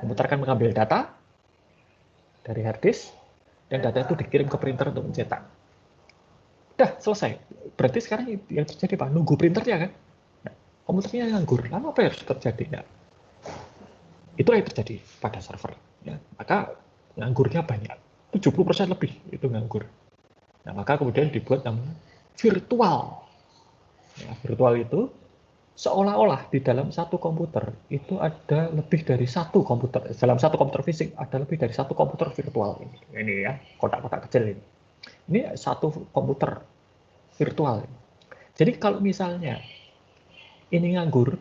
Komputer akan mengambil data dari hard disk dan data itu dikirim ke printer untuk mencetak. Udah selesai. Berarti sekarang yang terjadi apa? Nunggu printernya kan? Nah, komputernya nganggur. Lalu apa yang harus terjadi? Nah, itulah yang terjadi pada server. Ya. Maka nganggurnya banyak. 70% lebih itu nganggur. Nah, maka kemudian dibuat namanya virtual. Ya, virtual itu seolah-olah di dalam satu komputer itu ada lebih dari satu komputer. Dalam satu komputer fisik ada lebih dari satu komputer virtual. Ini ya, kotak-kotak kecil ini. Ini satu komputer virtual. Jadi kalau misalnya ini nganggur,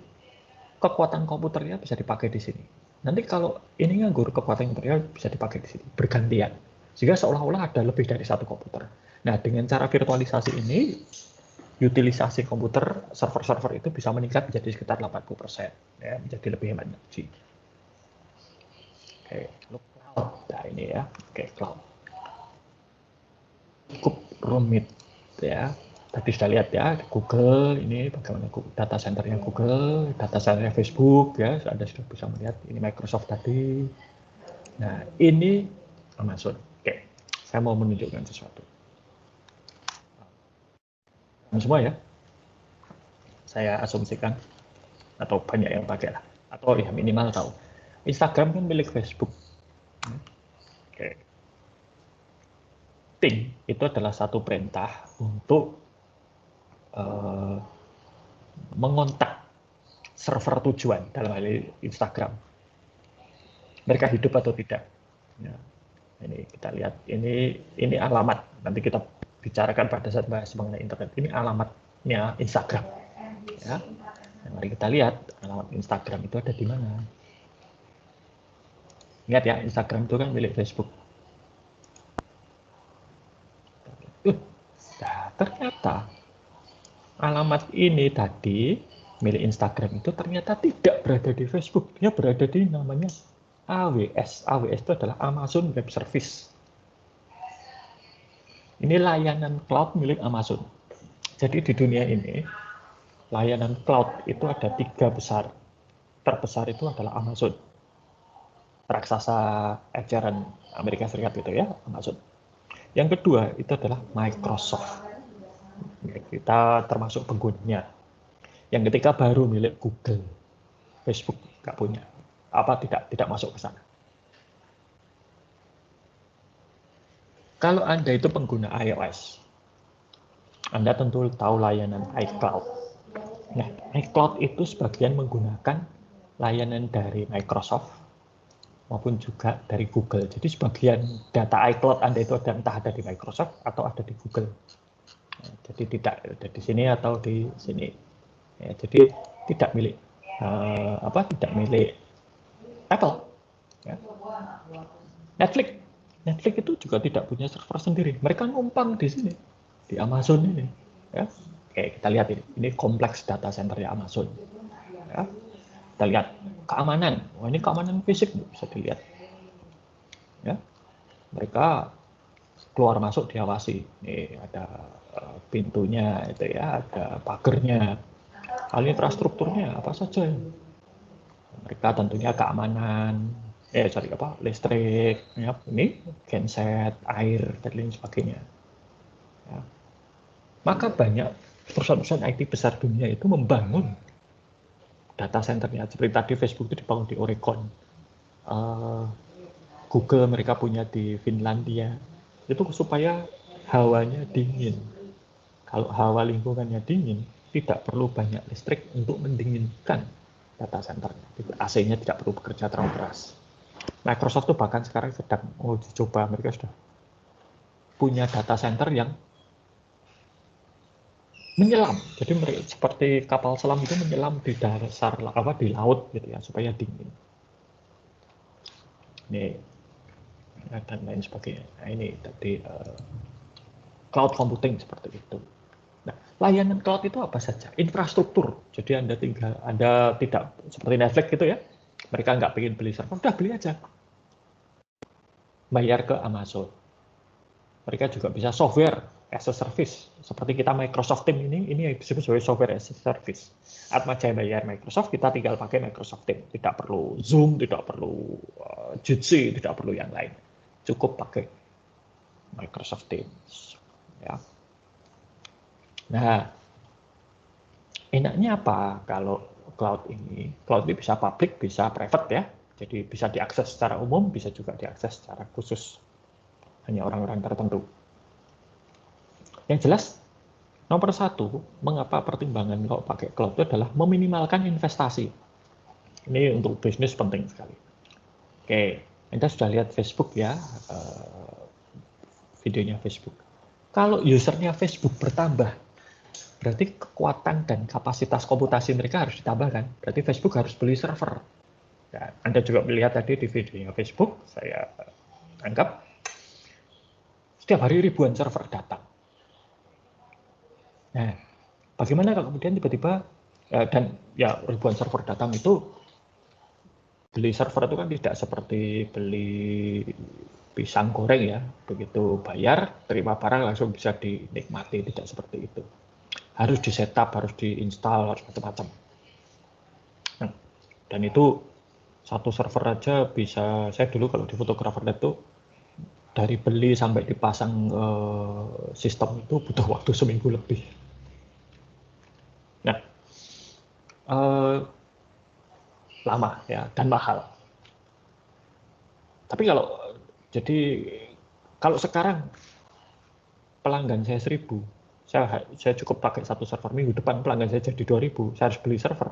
kekuatan komputernya bisa dipakai di sini. Nanti kalau ini nganggur, kekuatan komputernya bisa dipakai di sini, bergantian. Sehingga seolah-olah ada lebih dari satu komputer. Nah, dengan cara virtualisasi ini, utilisasi komputer, server-server itu bisa meningkat menjadi sekitar 80%, ya, menjadi lebih hemat energi. Oke, cloud. Nah, ini ya, oke, cloud. Cukup rumit, ya. Tadi sudah lihat ya, Google ini bagaimana data centernya Google, data centernya Facebook ya, Anda sudah bisa melihat ini Microsoft tadi. Nah, ini Amazon. Oke, saya mau menunjukkan sesuatu. Semua ya, saya asumsikan atau banyak yang pakai lah, atau ya minimal tahu. Instagram kan milik Facebook. Oke. Ping itu adalah satu perintah untuk mengontak server tujuan dalam hal ini Instagram. Mereka hidup atau tidak. Ya, ini kita lihat, ini alamat. Nanti kita bicarakan pada saat bahas mengenai internet. Ini alamatnya Instagram. Ya. Nah, mari kita lihat alamat Instagram itu ada di mana. Ingat ya, Instagram itu kan milik Facebook. Nah, ternyata alamat ini tadi milik Instagram itu ternyata tidak berada di Facebook. Dia berada di namanya AWS. AWS itu adalah Amazon Web Service. Ini layanan cloud milik Amazon. Jadi di dunia ini, layanan cloud itu ada 3 besar. Terbesar itu adalah Amazon. Raksasa eceran Amerika Serikat itu ya, Amazon. Yang kedua itu adalah Microsoft. Kita termasuk penggunanya. Yang ketiga baru milik Google. Facebook nggak punya. Apa tidak masuk ke sana. Kalau Anda itu pengguna iOS, Anda tentu tahu layanan iCloud. Nah, iCloud itu sebagian menggunakan layanan dari Microsoft maupun juga dari Google. Jadi sebagian data iCloud Anda itu entah ada di Microsoft atau ada di Google. Jadi tidak ada di sini atau di sini. Ya, jadi tidak milik tidak milik Apple. Ya. Netflix itu juga tidak punya server sendiri. Mereka numpang di sini, di Amazon ini. Ya. Oke, kita lihat ini kompleks data centernya Amazon. Ya. Kita lihat keamanan. Wah, ini keamanan fisik bisa dilihat. Ya. Mereka keluar masuk diawasi. Ini ada pintunya itu ya, ada pagernya. Hal infrastrukturnya apa saja. Mereka tentunya keamanan, listrik, ya, ini genset, air dan lain sebagainya. Ya. Maka banyak perusahaan-perusahaan IT besar dunia itu membangun data centernya. Seperti tadi Facebook itu dibangun di Oregon, Google mereka punya di Finlandia. Itu supaya hawanya dingin. Kalau hawa lingkungannya dingin, tidak perlu banyak listrik untuk mendinginkan data centernya. AC-nya tidak perlu bekerja terlalu keras. Microsoft tuh bahkan sekarang sedang uji coba, mereka sudah punya data center yang menyelam. Jadi mereka seperti kapal selam itu menyelam di dasar di laut gitu ya supaya dingin. Ini dan lain sebagainya. Nah, ini tadi cloud computing seperti itu. Nah, layanan cloud itu apa saja? Infrastruktur. Jadi Anda tidak seperti Netflix gitu ya. Mereka nggak pengen beli server, udah beli aja. Bayar ke Amazon. Mereka juga bisa software as a service. Seperti kita Microsoft Teams ini disebut sebagai software as a service. Atma Jaya bayar Microsoft, kita tinggal pakai Microsoft Teams. Tidak perlu Zoom, tidak perlu Jitsi, tidak perlu yang lain. Cukup pakai Microsoft Teams. Ya. Nah, enaknya apa kalau cloud ini? Cloud ini bisa public, bisa private ya. Jadi bisa diakses secara umum, bisa juga diakses secara khusus. Hanya orang-orang tertentu. Yang jelas, nomor satu, mengapa pertimbangan kalau pakai cloud itu adalah meminimalkan investasi. Ini untuk bisnis penting sekali. Oke, Anda sudah lihat Facebook ya, videonya Facebook. Kalau usernya Facebook bertambah, berarti kekuatan dan kapasitas komputasi mereka harus ditambahkan. Berarti Facebook harus beli server. Ya, Anda juga melihat tadi di videonya Facebook, saya anggap setiap hari ribuan server datang. Nah, bagaimana kalau kemudian tiba-tiba dan ya ribuan server datang itu, beli server itu kan tidak seperti beli pisang goreng ya, begitu bayar terima barang langsung bisa dinikmati, tidak seperti itu. Harus di setup, harus diinstal, harus macam-macam. Nah, dan itu satu server aja bisa, saya dulu kalau di Fotografer itu dari beli sampai dipasang sistem itu butuh waktu seminggu lebih. Nah, lama ya dan mahal. Tapi kalau sekarang pelanggan saya 1000, saya cukup pakai satu server, minggu depan pelanggan saya jadi 2000, saya harus beli server.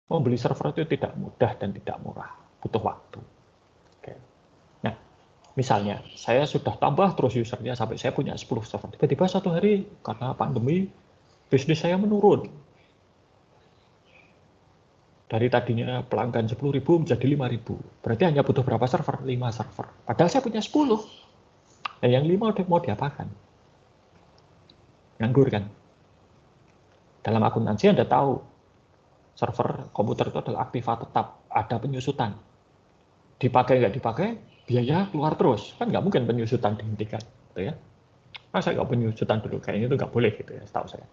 Membeli server itu tidak mudah dan tidak murah, butuh waktu. Oke. Nah, misalnya saya sudah tambah terus usernya sampai saya punya 10 server. Tiba-tiba satu hari karena pandemi bisnis saya menurun. Dari tadinya pelanggan 10.000 menjadi 5.000. Berarti hanya butuh berapa server? 5 server. Padahal saya punya 10. Nah, yang 5 udah mau diapakan? Nganggur kan? Dalam akuntansi Anda tahu, server komputer itu adalah aktiva tetap, ada penyusutan. Dipakai nggak dipakai, biaya keluar terus. Kan nggak mungkin penyusutan dihentikan. Gitu ya. Masa nggak penyusutan dulu? Kayaknya itu nggak boleh gitu ya, setahu saya.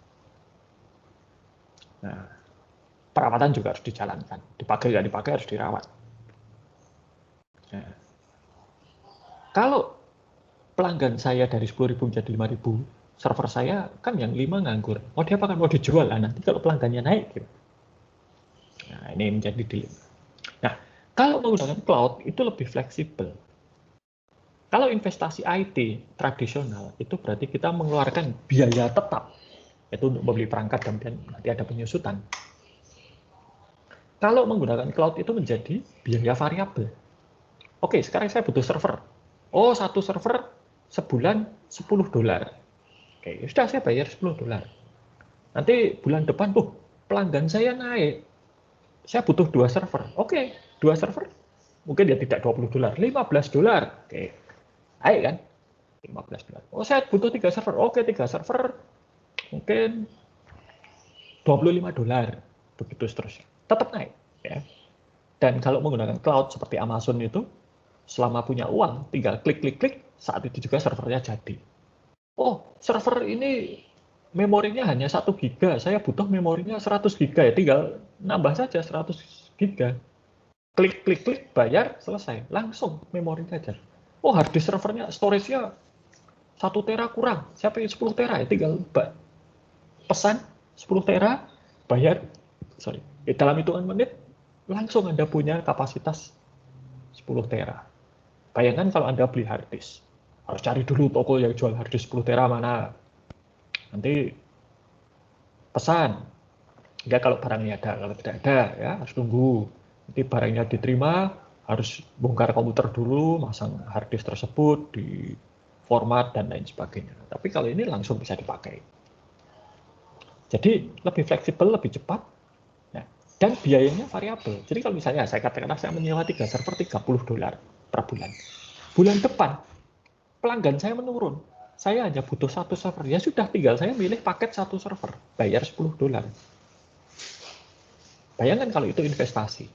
Nah, perawatan juga harus dijalankan. Dipakai nggak dipakai harus dirawat. Nah, kalau pelanggan saya dari 10.000 menjadi 5.000, server saya kan yang 5 nganggur. Mau diapakan? Mau dijual lah nanti kalau pelanggannya naik. Gitu. Nah, ini menjadi dilema. Nah, kalau menggunakan cloud itu lebih fleksibel. Kalau investasi IT tradisional, itu berarti kita mengeluarkan biaya tetap, yaitu untuk membeli perangkat dan nanti ada penyusutan. Kalau menggunakan cloud itu menjadi biaya variabel. Oke, sekarang saya butuh server. Oh, satu server sebulan $10. Oke, sudah saya bayar $10. Nanti bulan depan, pelanggan saya naik. Saya butuh 2 server. Oke, 2 server mungkin ya tidak $20, $15. Oke, naik kan? $15. Oh, saya butuh 3 server. Oke, 3 server mungkin $25. Begitu seterusnya. Tetap naik. Ya. Dan kalau menggunakan cloud seperti Amazon itu, selama punya uang, tinggal klik-klik-klik, saat itu juga servernya jadi. Oh, server ini memorinya hanya 1 giga, saya butuh memorinya 100 giga ya, tinggal nambah saja 100 giga. Klik-klik-klik, bayar, selesai. Langsung memorinya aja. Oh, hard disk servernya, storage-nya 1 tera kurang, saya pengen 10 tera ya, tinggal pesan 10 tera, bayar, dalam hitungan menit, langsung Anda punya kapasitas 10 tera. Bayangkan kalau Anda beli hard disk, harus cari dulu toko yang jual hard disk 10 tera mana. Nanti pesan. Ya kalau barangnya ada, kalau tidak ada ya harus tunggu. Nanti barangnya diterima, harus bongkar komputer dulu, masang hard disk tersebut di format dan lain sebagainya. Tapi kalau ini langsung bisa dipakai. Jadi lebih fleksibel, lebih cepat, ya. Dan biayanya variabel. Jadi kalau misalnya saya katakan saya menyewa 3 server $30 per bulan. Bulan depan pelanggan saya menurun. Saya hanya butuh 1 server. Ya sudah, tinggal saya milih paket 1 server, bayar $10. Bayangkan kalau itu investasi.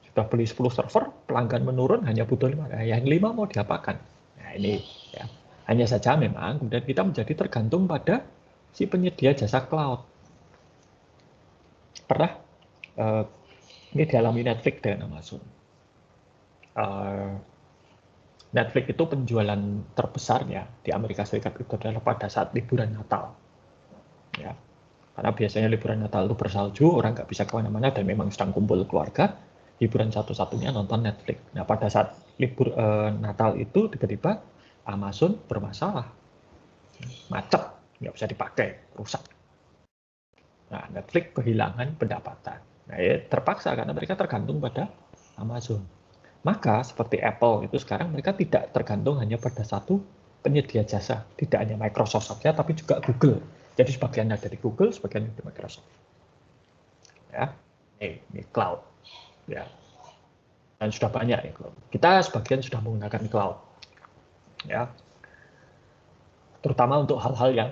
Sudah beli 10 server, pelanggan menurun hanya butuh 5. Nah, yang 5 mau diapakan? Nah, ini ya. Hanya saja memang kemudian kita menjadi tergantung pada si penyedia jasa cloud. Pernah ini dialami Netflix dengan Amazon. Netflix itu penjualan terbesarnya di Amerika Serikat itu adalah pada saat liburan Natal. Ya. Karena biasanya liburan Natal itu bersalju, orang nggak bisa kemana-mana dan memang sedang kumpul keluarga, hiburan satu-satunya nonton Netflix. Nah, pada saat libur Natal itu tiba-tiba Amazon bermasalah, macet, nggak bisa dipakai, rusak. Nah, Netflix kehilangan pendapatan. Nah, ya terpaksa karena mereka tergantung pada Amazon. Maka seperti Apple itu sekarang mereka tidak tergantung hanya pada satu penyedia jasa, tidak hanya Microsoft saja, tapi juga Google. Jadi sebagian ada di Google, sebagian di Microsoft. Ya, ini cloud. Ya, dan sudah banyak ya cloud. Kita sebagian sudah menggunakan cloud. Ya, terutama untuk hal-hal yang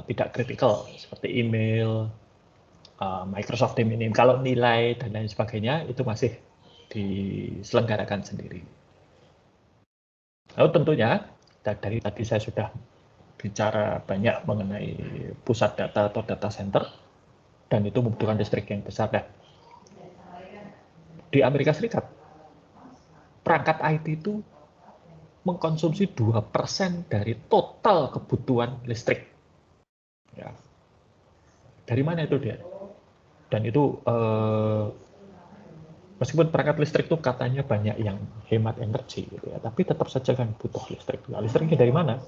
tidak kritikal seperti email, Microsoft Teams ini. Kalau nilai dan lain sebagainya itu masih diselenggarakan sendiri. Lalu tentunya dari tadi saya sudah bicara banyak mengenai pusat data atau data center, dan itu membutuhkan listrik yang besar. Dan di Amerika Serikat, perangkat IT itu mengkonsumsi 2% dari total kebutuhan listrik. Ya. Dari mana itu dia? Dan itu meskipun perangkat listrik itu katanya banyak yang hemat energi, gitu ya, tapi tetap saja kan butuh listrik. Nah, listriknya dari mana?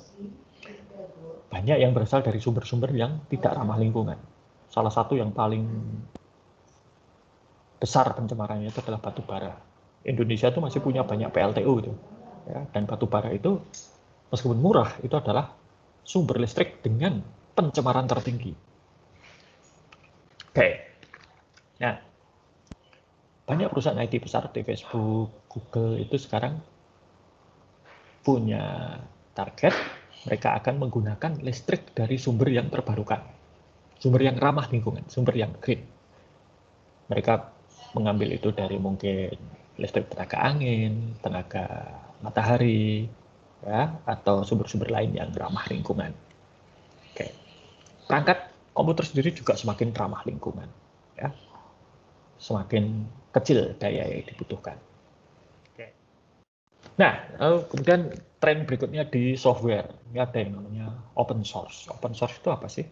Banyak yang berasal dari sumber-sumber yang tidak ramah lingkungan. Salah satu yang paling besar pencemarannya itu adalah batu bara. Indonesia itu masih punya banyak PLTU itu, ya, dan batu bara itu meskipun murah itu adalah sumber listrik dengan pencemaran tertinggi. Oke, nah banyak perusahaan IT besar di Facebook, Google itu sekarang punya target mereka akan menggunakan listrik dari sumber yang terbarukan, sumber yang ramah lingkungan, sumber yang green. Mereka mengambil itu dari mungkin listrik tenaga angin, tenaga matahari, ya, atau sumber-sumber lain yang ramah lingkungan. Oke. Perangkat komputer sendiri juga semakin ramah lingkungan, ya, semakin kecil daya yang dibutuhkan. Oke. Nah, kemudian tren berikutnya di software. Ini ada yang namanya open source. Open source itu apa sih?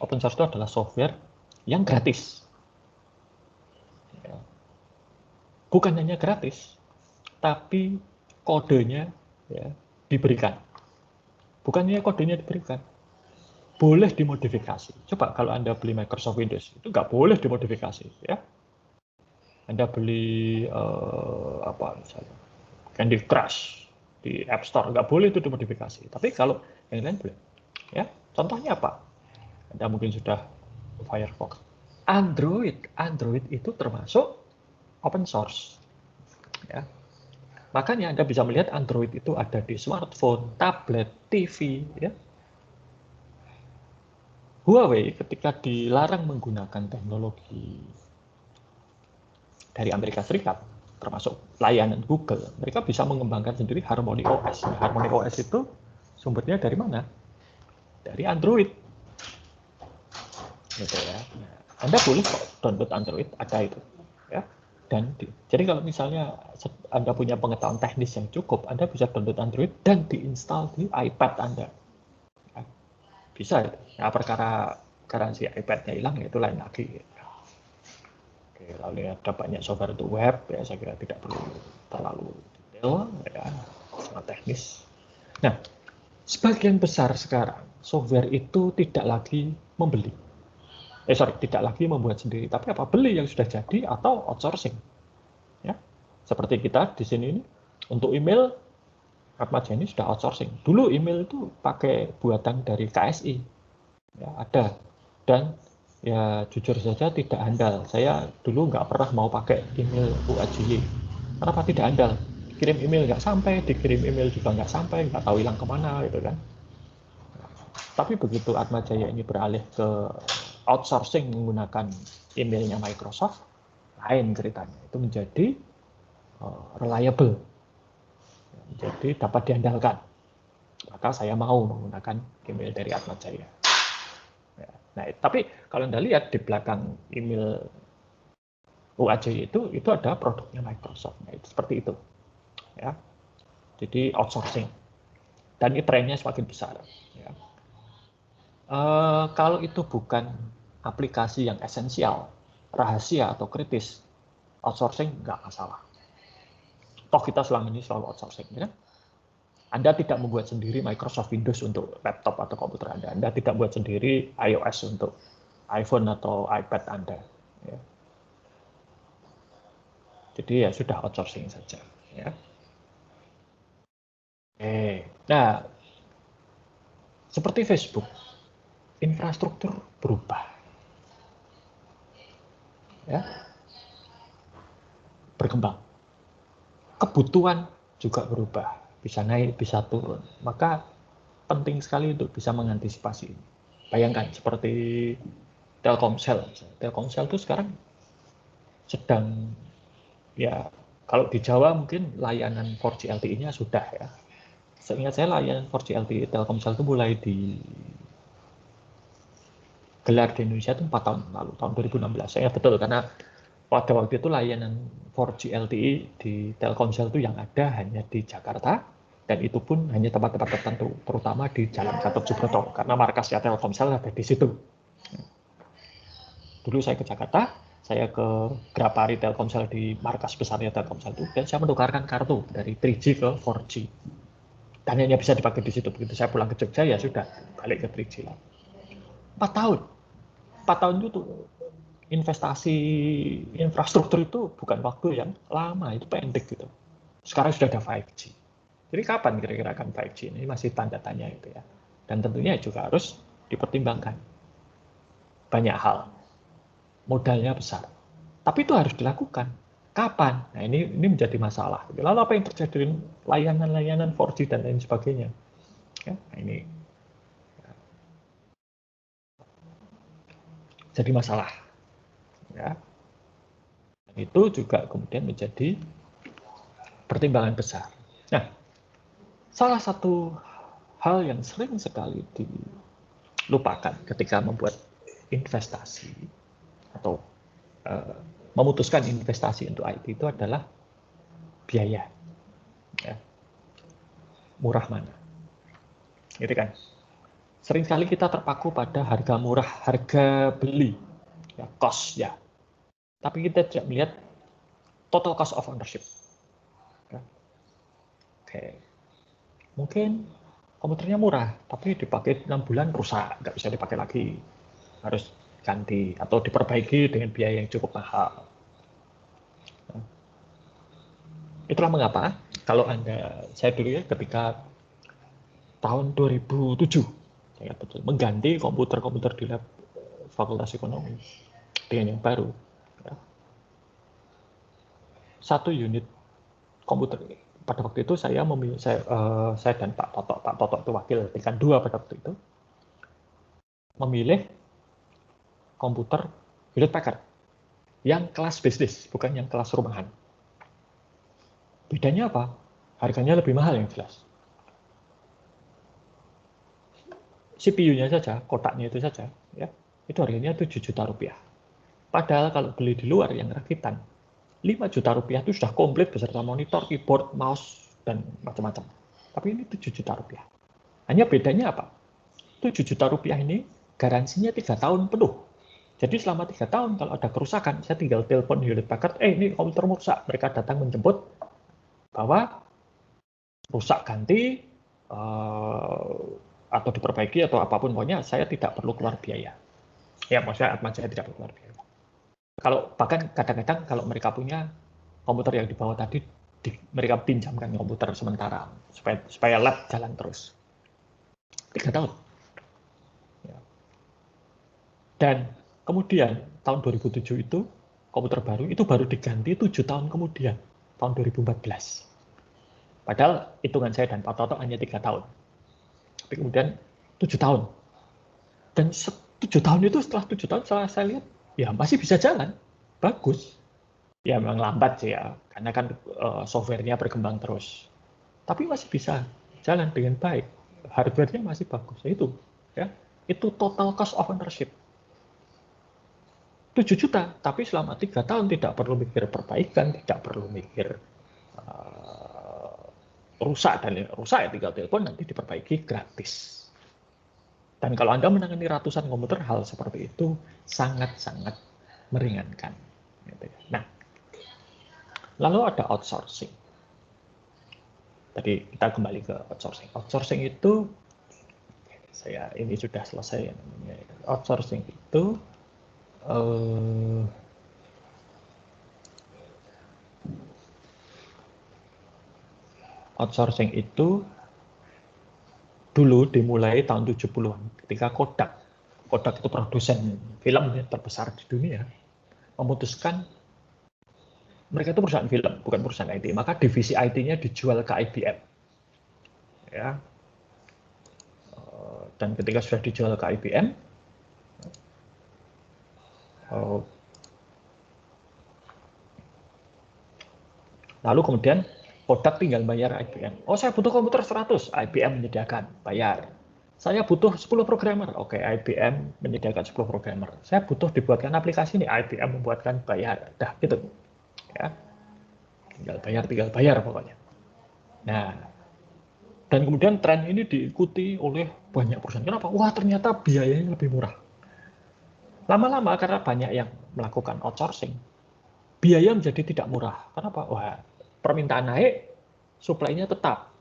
Open source itu adalah software yang gratis. Ya. Bukan hanya gratis, tapi kodenya, ya, diberikan. Bukan hanya kodenya diberikan, boleh dimodifikasi. Coba kalau Anda beli Microsoft Windows, itu nggak boleh dimodifikasi. Ya. Anda beli apa misalnya Candy Crush di App Store, nggak boleh itu dimodifikasi. Tapi kalau yang lain boleh. Ya, contohnya apa? Anda mungkin sudah Firefox. Android itu termasuk open source. Ya. Makanya Anda bisa melihat Android itu ada di smartphone, tablet, TV. Ya. Huawei ketika dilarang menggunakan teknologi dari Amerika Serikat, termasuk layanan Google, mereka bisa mengembangkan sendiri Harmony OS. Harmony OS itu sumbernya dari mana? Dari Android. Gitu ya. Nah, Anda boleh kok download Android, ada itu. Ya. Dan jadi kalau misalnya Anda punya pengetahuan teknis yang cukup, Anda bisa download Android dan diinstal di iPad Anda. Ya. Bisa itu. Nah, perkara garansi iPad-nya hilang, ya itu lain lagi. Oke, lalu ada banyak software untuk web, ya saya kira tidak perlu terlalu detail, ya, sangat teknis. Nah, sebagian besar sekarang software itu tidak lagi membeli. Tidak lagi membuat sendiri, tapi apa, beli yang sudah jadi atau outsourcing. Ya, seperti kita di sini ini, untuk email, Atmaja ini sudah outsourcing. Dulu email itu pakai buatan dari KSI, ya, ada. Dan ya jujur saja tidak handal. Saya dulu nggak pernah mau pakai email UAJY. Kenapa tidak handal? Kirim email nggak sampai, dikirim email juga nggak sampai, nggak tahu hilang kemana gitu kan. Tapi begitu Atmajaya ini beralih ke outsourcing menggunakan emailnya Microsoft, lain ceritanya. Itu menjadi reliable, jadi dapat diandalkan. Maka saya mau menggunakan email dari Atmajaya. Ya. Nah, tapi kalau Anda lihat di belakang email UAJ itu ada produknya Microsoft. Nah, itu seperti itu. Ya. Jadi outsourcing. Dan ini trennya semakin besar. Ya. Kalau itu bukan aplikasi yang esensial, rahasia atau kritis, outsourcing nggak masalah. Toh kita selama ini selalu outsourcing. Ya. Anda tidak membuat sendiri Microsoft Windows untuk laptop atau komputer Anda. Anda tidak buat sendiri iOS untuk iPhone atau iPad Anda. Ya. Jadi ya sudah outsourcing saja. Ya. Nah, seperti Facebook, infrastruktur berubah, ya, berkembang. Kebutuhan juga berubah, bisa naik, bisa turun. Maka penting sekali untuk bisa mengantisipasi ini. Bayangkan seperti Telkomsel. Telkomsel itu sekarang sedang, ya, kalau di Jawa mungkin layanan 4G LTE-nya sudah, ya. Seingat saya layanan 4G LTE Telkomsel itu mulai digelar di Indonesia itu 4 tahun lalu, tahun 2016. Saya ingat betul karena pada waktu itu layanan 4G LTE di Telkomsel itu yang ada hanya di Jakarta, dan itu pun hanya tempat-tempat tertentu, terutama di Jalan Gatot Subroto, karena markasnya Telkomsel ada di situ. Dulu saya ke Jakarta, saya ke Grapari Telkomsel di markas besarnya Telkomsel itu, dan saya menukarkan kartu dari 3G ke 4G. Dan hanya bisa dipakai di situ. Begitu saya pulang ke Jogja, ya sudah, balik ke 3G lagi. 4 tahun. 4 tahun itu tuh, investasi infrastruktur itu bukan waktu yang lama, itu pendek gitu. Sekarang sudah ada 5G. Jadi kapan kira-kira akan 5G? Ini masih tanda tanya itu, ya. Dan tentunya juga harus dipertimbangkan banyak hal. Modalnya besar. Tapi itu harus dilakukan. Kapan? Nah, ini menjadi masalah. Lalu apa yang terjadi dengan layanan-layanan 4G dan lain sebagainya? Ya, nah ini jadi masalah. Ya. Dan itu juga kemudian menjadi pertimbangan besar. Nah, salah satu hal yang sering sekali dilupakan ketika membuat investasi atau memutuskan investasi untuk IT itu adalah biaya. Ya. Murah mana? Gitu kan? Sering sekali kita terpaku pada harga murah, harga beli, ya, cost, ya. Tapi kita tidak melihat total cost of ownership. Ya. Oke, mungkin komputernya murah, tapi dipakai 6 bulan rusak, nggak bisa dipakai lagi, harus ganti atau diperbaiki dengan biaya yang cukup mahal. Nah, itulah mengapa kalau saya dulu ya ketika tahun 2007, saya betul mengganti komputer-komputer di lab Fakultas Ekonomi dengan yang baru. Ya. Satu unit komputer pada waktu itu saya dan Pak Toto itu wakil tingkat 2 pada waktu itu, memilih komputer Hewlett Packard yang kelas bisnis, bukan yang kelas rumahan. Bedanya apa? Harganya lebih mahal yang jelas. CPU-nya saja, kotaknya itu saja, ya, itu harganya 7 juta rupiah. Padahal kalau beli di luar yang rakitan, 5 juta rupiah itu sudah komplit beserta monitor, keyboard, mouse, dan macam-macam. Tapi ini 7 juta rupiah. Hanya bedanya apa? 7 juta rupiah ini garansinya 3 tahun penuh. Jadi selama 3 tahun kalau ada kerusakan, saya tinggal telepon Hewlett Packard, ini komputer rusak. Mereka datang menjemput bahwa rusak ganti, atau diperbaiki atau apapun, pokoknya saya tidak perlu keluar biaya. Ya, maksudnya saya tidak perlu keluar biaya. Kalau bahkan kadang-kadang kalau mereka punya komputer yang dibawa tadi, mereka pinjamkan komputer sementara supaya lab jalan terus. 3 tahun. Ya. Dan kemudian tahun 2007 itu komputer baru itu baru diganti 7 tahun kemudian, tahun 2014. Padahal hitungan saya dan Pak Toto hanya 3 tahun. Tapi kemudian 7 tahun. Dan 7 tahun itu, setelah 7 tahun setelah saya lihat, ya masih bisa jalan. Bagus. Ya memang lambat sih ya, karena kan softwarenya berkembang terus. Tapi masih bisa jalan dengan baik. Hardware-nya masih bagus. Itu, ya. Itu total cost of ownership. 7 juta, tapi selama 3 tahun tidak perlu mikir perbaikan, tidak perlu mikir rusak, dan rusak ya tinggal telepon nanti diperbaiki gratis. Dan kalau Anda menangani ratusan komputer, hal seperti itu sangat-sangat meringankan. Nah, lalu ada outsourcing. Tadi kita kembali ke outsourcing. Outsourcing itu, ini sudah selesai ya namanya. Outsourcing itu dulu dimulai tahun 70-an ketika Kodak itu produsen film terbesar di dunia, memutuskan mereka itu perusahaan film, bukan perusahaan IT, maka divisi IT-nya dijual ke IBM. Ya. Dan ketika sudah dijual ke IBM, lalu kemudian Kodak tinggal bayar IBM. Oh, saya butuh komputer 100, IBM menyediakan, bayar. Saya butuh 10 programmer, oke, IBM menyediakan 10 programmer. Saya butuh dibuatkan aplikasi ini, IBM membuatkan, bayar. Dah gitu. Ya. Tinggal bayar pokoknya. Nah, dan kemudian tren ini diikuti oleh banyak perusahaan. Kenapa? Wah, ternyata biayanya lebih murah. Lama-lama karena banyak yang melakukan outsourcing, biaya menjadi tidak murah. Kenapa? Wah, permintaan naik, supply-nya tetap.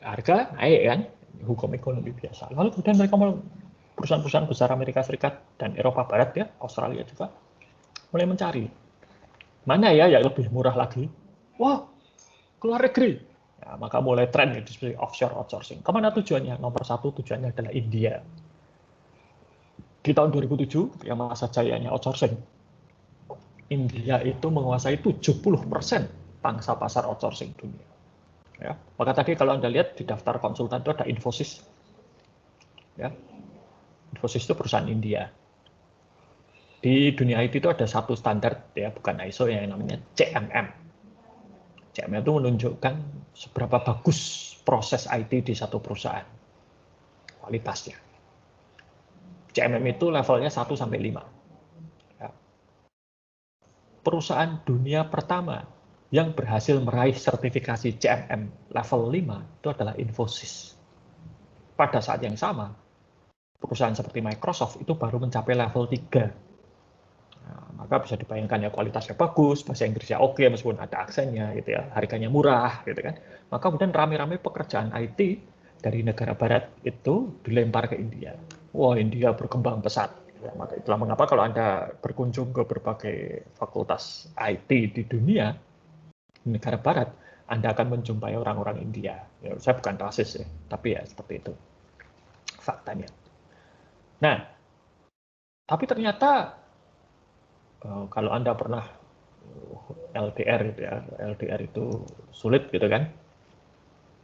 Harga naik kan, hukum ekonomi biasa. Lalu kemudian mereka perusahaan-perusahaan besar Amerika Serikat dan Eropa Barat ya, Australia juga mulai mencari mana ya yang lebih murah lagi. Wah, keluar negeri. Ya, maka mulai tren itu seperti offshore outsourcing. Kemana tujuannya? Nomor satu tujuannya adalah India. Di tahun 2007, yang masa jayanya outsourcing, India itu menguasai 70% pangsa pasar outsourcing dunia. Ya. Maka tadi kalau Anda lihat di daftar konsultan itu ada Infosys. Ya. Infosys itu perusahaan India. Di dunia IT itu ada satu standar, ya, bukan ISO, yang namanya CMM. CMM itu menunjukkan seberapa bagus proses IT di satu perusahaan, kualitasnya. CMM itu levelnya 1 sampai 5. Ya. Perusahaan dunia pertama yang berhasil meraih sertifikasi CMM level 5 itu adalah Infosys. Pada saat yang sama, perusahaan seperti Microsoft itu baru mencapai level 3. Nah, maka bisa dibayangkan ya, kualitasnya bagus, bahasa Inggrisnya oke meskipun ada aksennya gitu ya, harganya murah gitu kan. Maka kemudian rame-rame pekerjaan IT dari negara barat itu dilempar ke India. Wah, India berkembang pesat. Ya, maka itulah mengapa kalau Anda berkunjung ke berbagai fakultas IT di dunia, di negara barat, Anda akan menjumpai orang-orang India. Ya, saya bukan rasis ya, tapi ya seperti itu faktanya. Nah, tapi ternyata kalau Anda pernah LDR gitu ya, LDR itu sulit gitu kan.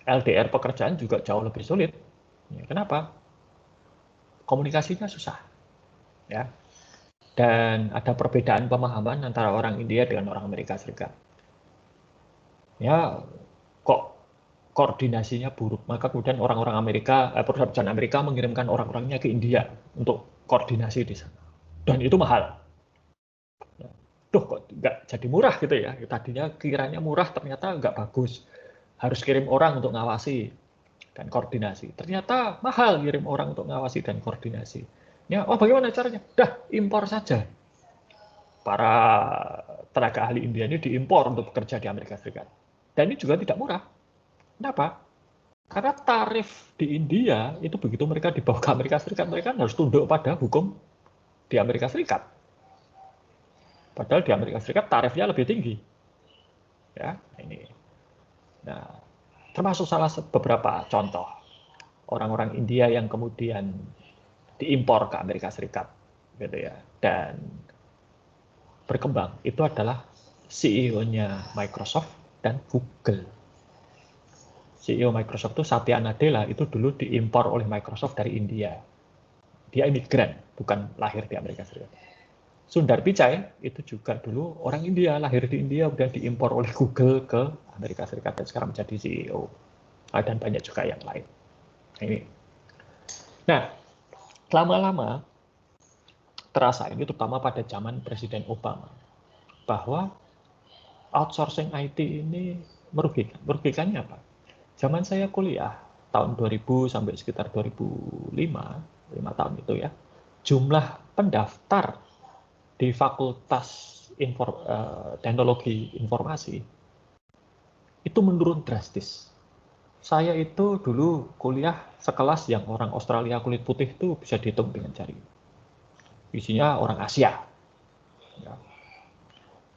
LDR pekerjaan juga jauh lebih sulit. Ya, kenapa? Komunikasinya susah. Ya. Dan ada perbedaan pemahaman antara orang India dengan orang Amerika Serikat. Ya, kok koordinasinya buruk. Maka kemudian orang-orang Amerika, perusahaan Amerika mengirimkan orang-orangnya ke India untuk koordinasi di sana. Dan itu mahal. Duh, kok nggak jadi murah gitu ya. Tadinya kiranya murah, ternyata nggak bagus. Harus kirim orang untuk ngawasi dan koordinasi. Ternyata mahal kirim orang untuk ngawasi dan koordinasi. Ya, oh bagaimana caranya? Dah, impor saja. Para tenaga ahli India ini diimpor untuk bekerja di Amerika Serikat. Dan ini juga tidak murah. Kenapa? Karena tarif di India itu begitu mereka dibawa ke Amerika Serikat, mereka harus tunduk pada hukum di Amerika Serikat. Padahal di Amerika Serikat tarifnya lebih tinggi. Ya, ini. Nah, termasuk salah beberapa contoh orang-orang India yang kemudian diimpor ke Amerika Serikat, gitu ya, dan berkembang. Itu adalah CEO-nya Microsoft dan Google. CEO Microsoft itu Satya Nadella itu dulu diimpor oleh Microsoft dari India. Dia imigran, bukan lahir di Amerika Serikat. Sundar Pichai itu juga dulu orang India, lahir di India, kemudian diimpor oleh Google ke Amerika Serikat dan sekarang menjadi CEO. Dan banyak juga yang lain. Ini. Nah, lama-lama terasa ini terutama pada zaman Presiden Obama bahwa outsourcing IT ini merugikan. Merugikannya apa? Zaman saya kuliah tahun 2000 sampai sekitar 2005, 5 tahun itu ya, jumlah pendaftar di Fakultas Teknologi Informasi itu menurun drastis. Saya itu dulu kuliah sekelas yang orang Australia kulit putih itu bisa dihitung dengan jari. Isinya orang Asia. Ya.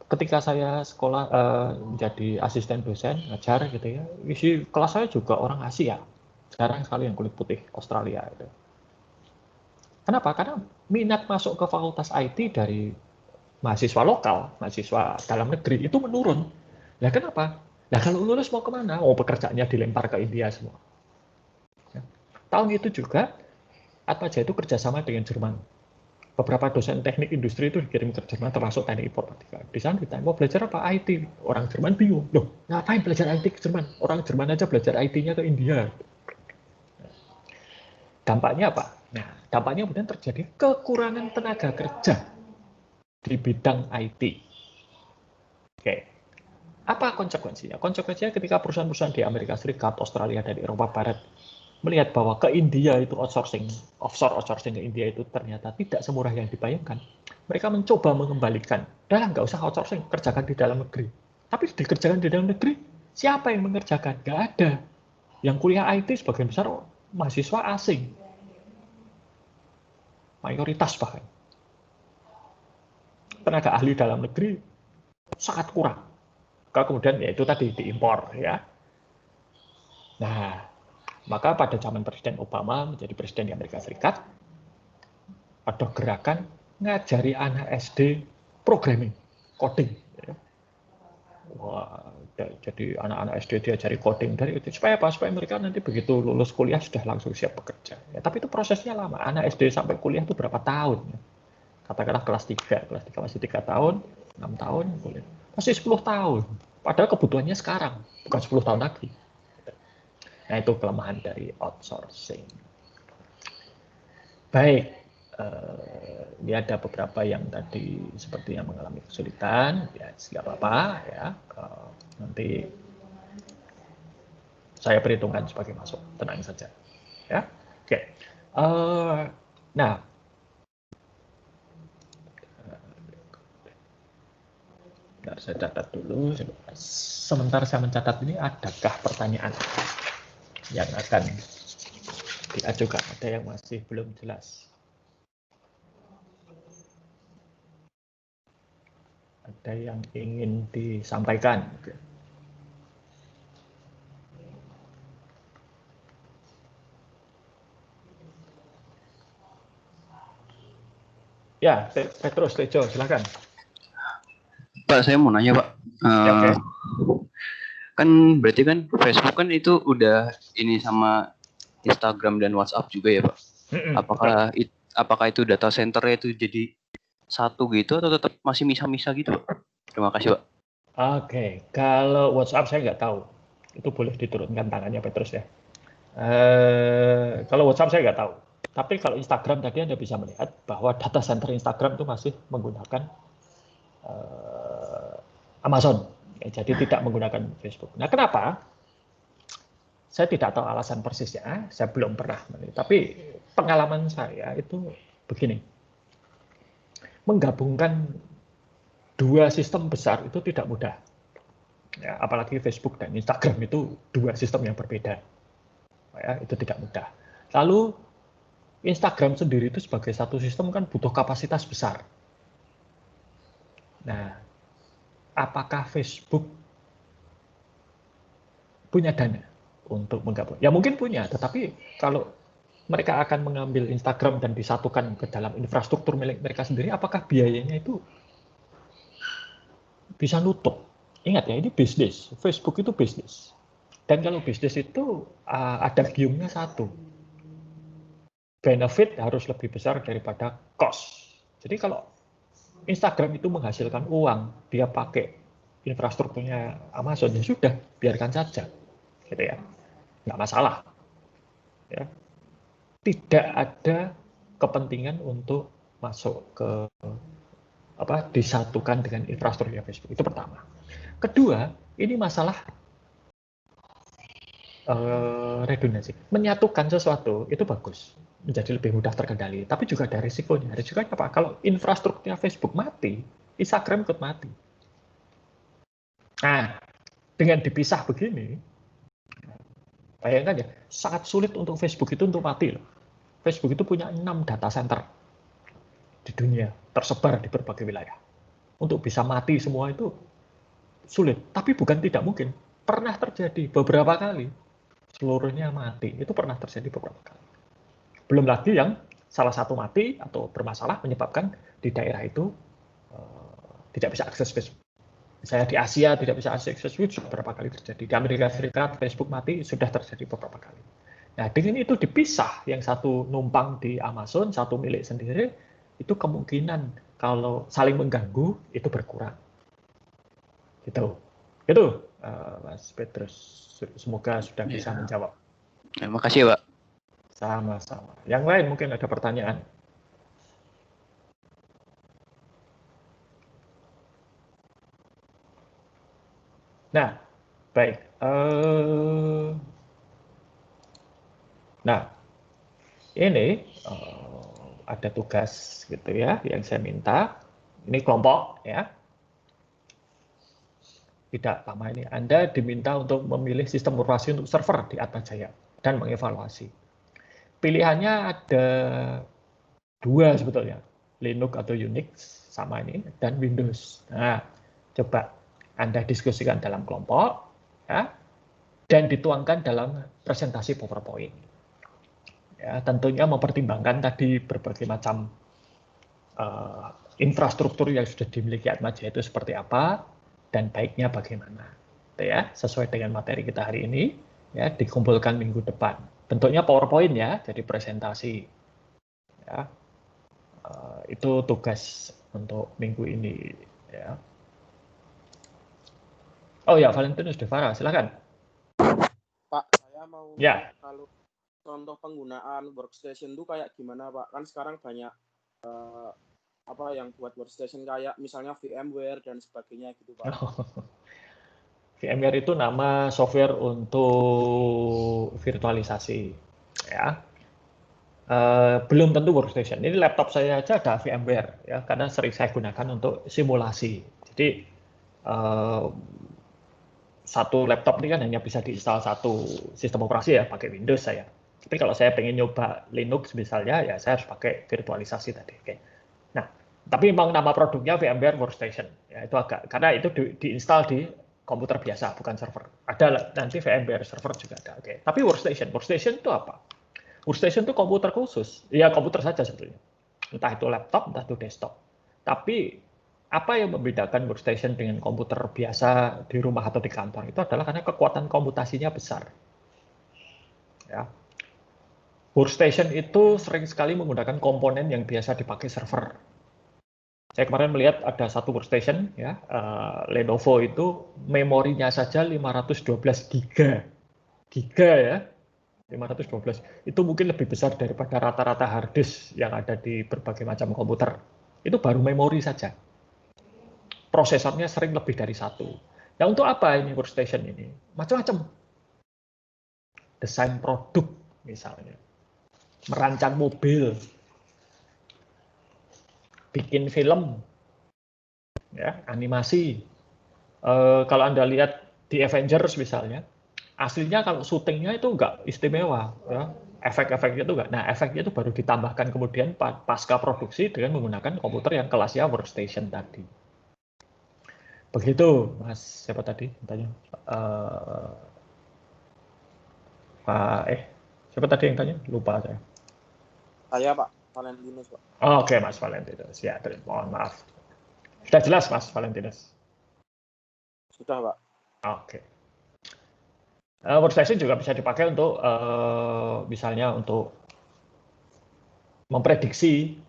Ketika saya sekolah menjadi asisten dosen, ngajar gitu ya, isi kelas saya juga orang Asia. Jarang sekali yang kulit putih Australia itu. Kenapa? Karena minat masuk ke fakultas IT dari mahasiswa lokal, mahasiswa dalam negeri itu menurun. Nah, kenapa? Nah, kalau lulus mau kemana? Oh, pekerjaannya dilempar ke India semua. Ya. Tahun itu juga, Atmaja itu kerjasama dengan Jerman. Beberapa dosen teknik industri itu dikirim ke Jerman, termasuk teknik informatika. Di sana ditanya, mau belajar apa? IT. Orang Jerman bingung. Loh, ngapain belajar IT ke Jerman? Orang Jerman aja belajar IT-nya ke India. Dampaknya apa? Nah, dampaknya kemudian terjadi kekurangan tenaga kerja di bidang IT. Oke. Apa konsekuensinya? Konsekuensinya ketika perusahaan-perusahaan di Amerika Serikat, Australia, dan Eropa Barat melihat bahwa ke India itu outsourcing, offshore outsourcing ke India itu ternyata tidak semurah yang dibayangkan. Mereka mencoba mengembalikan, udah nggak usah outsourcing, kerjakan di dalam negeri. Tapi dikerjakan di dalam negeri, siapa yang mengerjakan? Nggak ada. Yang kuliah IT sebagian besar mahasiswa asing, mayoritas bahkan. Tenaga ahli dalam negeri sangat kurang. Kalau kemudian ya itu tadi diimpor ya. Nah, maka pada zaman Presiden Obama menjadi presiden di Amerika Serikat, ada gerakan ngajari anak SD programming, coding. Wah, jadi anak-anak SD diajari coding dari itu. Supaya apa? Supaya mereka nanti begitu lulus kuliah sudah langsung siap bekerja. Ya, tapi itu prosesnya lama. Anak SD sampai kuliah itu berapa tahun? Ya? Katakanlah kelas 3. Kelas 3 masih 3 tahun, 6 tahun, kuliah. Masih 10 tahun. Padahal kebutuhannya sekarang, bukan 10 tahun lagi. Nah, itu kelemahan dari outsourcing. Baik, ini ada beberapa yang tadi seperti yang mengalami kesulitan, ya nggak apa-apa ya. Nanti saya perhitungkan sebagai masuk, tenang saja. Ya, oke. Nah, bentar, saya catat dulu. Sementara saya mencatat ini, adakah pertanyaan yang akan diajukan? Ada yang masih belum jelas? Ada yang ingin disampaikan? Ya, Petrus Tejo, silakan. Pak, saya mau nanya, Pak. Ya, oke. Kan berarti kan Facebook kan itu udah ini sama Instagram dan WhatsApp juga ya, Pak? Apakah itu data centernya itu jadi satu gitu atau tetap masih misah-misah gitu, Pak? Terima kasih, Pak. Oke, kalau WhatsApp saya nggak tahu. Itu boleh diturunkan tangannya Petrus ya. Kalau WhatsApp saya nggak tahu. Tapi kalau Instagram tadi Anda bisa melihat bahwa data center Instagram itu masih menggunakan Amazon. Ya, jadi tidak menggunakan Facebook. Nah, kenapa? Saya tidak tahu alasan persisnya. Saya belum pernah melihat. Tapi pengalaman saya itu begini. Menggabungkan dua sistem besar itu tidak mudah. Ya, apalagi Facebook dan Instagram itu dua sistem yang berbeda. Ya, itu tidak mudah. Lalu Instagram sendiri itu sebagai satu sistem kan butuh kapasitas besar. Nah, apakah Facebook punya dana untuk menggabung? Ya mungkin punya, tetapi kalau mereka akan mengambil Instagram dan disatukan ke dalam infrastruktur milik mereka sendiri, apakah biayanya itu bisa nutup? Ingat ya, ini bisnis. Facebook itu bisnis. Dan kalau bisnis itu ada giumnya satu. Benefit harus lebih besar daripada cost. Jadi kalau Instagram itu menghasilkan uang, dia pakai infrastrukturnya Amazon, ya sudah, biarkan saja. Gitu ya. Nggak masalah. Ya. Tidak ada kepentingan untuk masuk ke disatukan dengan infrastrukturnya Facebook. Itu pertama. Kedua, ini masalah redundansi. Menyatukan sesuatu itu bagus, menjadi lebih mudah terkendali. Tapi juga ada risikonya. Risikonya apa? Kalau infrastrukturnya Facebook mati, Instagram ikut mati. Nah, dengan dipisah begini, bayangkan ya, sangat sulit untuk Facebook itu untuk mati loh. Facebook itu punya 6 data center di dunia, tersebar di berbagai wilayah. Untuk bisa mati semua itu sulit, tapi bukan tidak mungkin. Pernah terjadi beberapa kali. seluruhnya mati. Itu pernah terjadi beberapa kali. Belum lagi yang salah satu mati atau bermasalah menyebabkan di daerah itu tidak bisa akses Facebook. Misalnya di Asia tidak bisa akses Facebook beberapa kali terjadi. Di Amerika Serikat Facebook mati sudah terjadi beberapa kali. Nah, dengan itu dipisah, yang satu numpang di Amazon, satu milik sendiri, itu kemungkinan kalau saling mengganggu itu berkurang. Gitu. Itu Mas Petrus. Semoga sudah bisa menjawab. Terima kasih, Pak. Sama-sama. Yang lain mungkin ada pertanyaan. Nah, baik. Nah, ini ada tugas gitu ya yang saya minta. Ini kelompok ya. Tidak lama ini Anda diminta untuk memilih sistem operasi untuk server di Atmajaya dan mengevaluasi. Pilihannya ada 2 sebetulnya, Linux atau Unix sama ini dan Windows. Nah, coba Anda diskusikan dalam kelompok ya, dan dituangkan dalam presentasi PowerPoint. Ya, tentunya mempertimbangkan tadi berbagai macam infrastruktur yang sudah dimiliki Atmajaya itu seperti apa dan baiknya bagaimana. Itu ya, sesuai dengan materi kita hari ini ya, dikumpulkan minggu depan. Bentuknya PowerPoint ya, jadi presentasi. Ya. Itu tugas untuk minggu ini ya. Oh ya, Valentinus Devara, silakan. Pak, saya mau ya. Kalau contoh penggunaan workstation itu kayak gimana, Pak? Kan sekarang banyak yang buat workstation kayak misalnya VMware dan sebagainya gitu, Pak. VMware itu nama software untuk virtualisasi ya. Belum tentu workstation. Ini laptop saya aja ada VMware ya, karena sering saya gunakan untuk simulasi. Jadi satu laptop ini kan hanya bisa diinstal satu sistem operasi ya, pakai Windows saya. Tapi kalau saya pengen nyoba Linux misalnya, ya saya harus pakai virtualisasi tadi. Oke. Nah, tapi memang nama produknya VMware Workstation. Ya, itu agak karena itu diinstal di komputer biasa, bukan server. Ada nanti VMware server juga ada. Oke. Tapi workstation itu apa? Workstation itu komputer khusus. Ya komputer saja sebetulnya. Entah itu laptop, entah itu desktop. Tapi apa yang membedakan workstation dengan komputer biasa di rumah atau di kantor itu adalah karena kekuatan komputasinya besar. Ya. Workstation itu sering sekali menggunakan komponen yang biasa dipakai server. Saya kemarin melihat ada satu workstation ya, Lenovo itu memorinya saja 512 giga ya, 512. Itu mungkin lebih besar daripada rata-rata hard disk yang ada di berbagai macam komputer. Itu baru memori saja. Prosesornya sering lebih dari 1. Nah, untuk apa ini workstation ini? Macam-macam. Desain produk misalnya. Merancang mobil. Bikin film. Ya, animasi. Kalau Anda lihat di Avengers misalnya, aslinya kalau syutingnya itu nggak istimewa. Ya. Efek-efeknya itu nggak. Nah, efeknya itu baru ditambahkan kemudian pasca produksi dengan menggunakan komputer yang kelasnya workstation tadi. Begitu, Mas. Siapa tadi? Tanya. Siapa tadi yang tanya? Lupa saya. Saya, Pak. Valentinus, Pak. Oke, Mas Valentinus. Ya, mohon maaf. Sudah jelas, Mas Valentinus? Sudah, Pak. Oke. Workstation juga bisa dipakai untuk, misalnya untuk memprediksi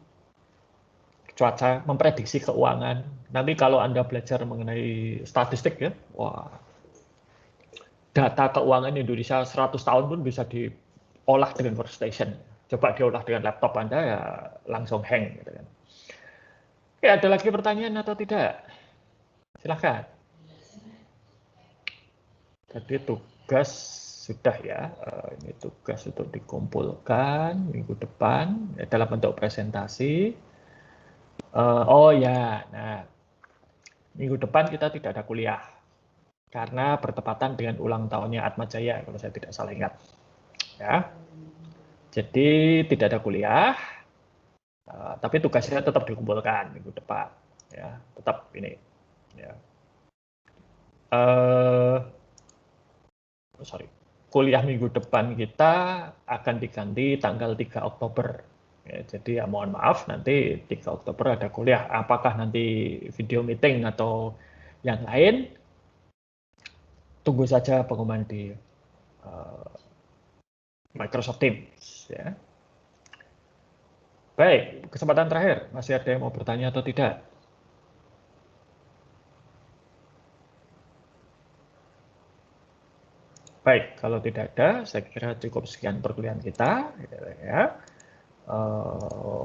cuaca, memprediksi keuangan. Nanti kalau Anda belajar mengenai statistik ya, wah, data keuangan Indonesia 100 tahun pun bisa diolah dengan workstation. Coba diolah dengan laptop Anda ya langsung hang gitu kan. Ya, ada lagi pertanyaan atau tidak? Silakan. Jadi tugas sudah ya, ini tugas untuk dikumpulkan minggu depan ya, dalam bentuk presentasi. Oh ya, nah minggu depan kita tidak ada kuliah karena bertepatan dengan ulang tahunnya Atmajaya kalau saya tidak salah ingat. Ya, jadi tidak ada kuliah, tapi tugasnya tetap dikumpulkan minggu depan. Ya, tetap ini. Ya. Sorry. kuliah minggu depan kita akan diganti tanggal 3 Oktober. Ya, jadi ya mohon maaf, nanti 3 Oktober ada kuliah. Apakah nanti video meeting atau yang lain? Tunggu saja pengumuman di Microsoft Teams. Ya. Baik, kesempatan terakhir. Masih ada yang mau bertanya atau tidak? Baik, kalau tidak ada, saya kira cukup sekian perkuliahan kita. Ya.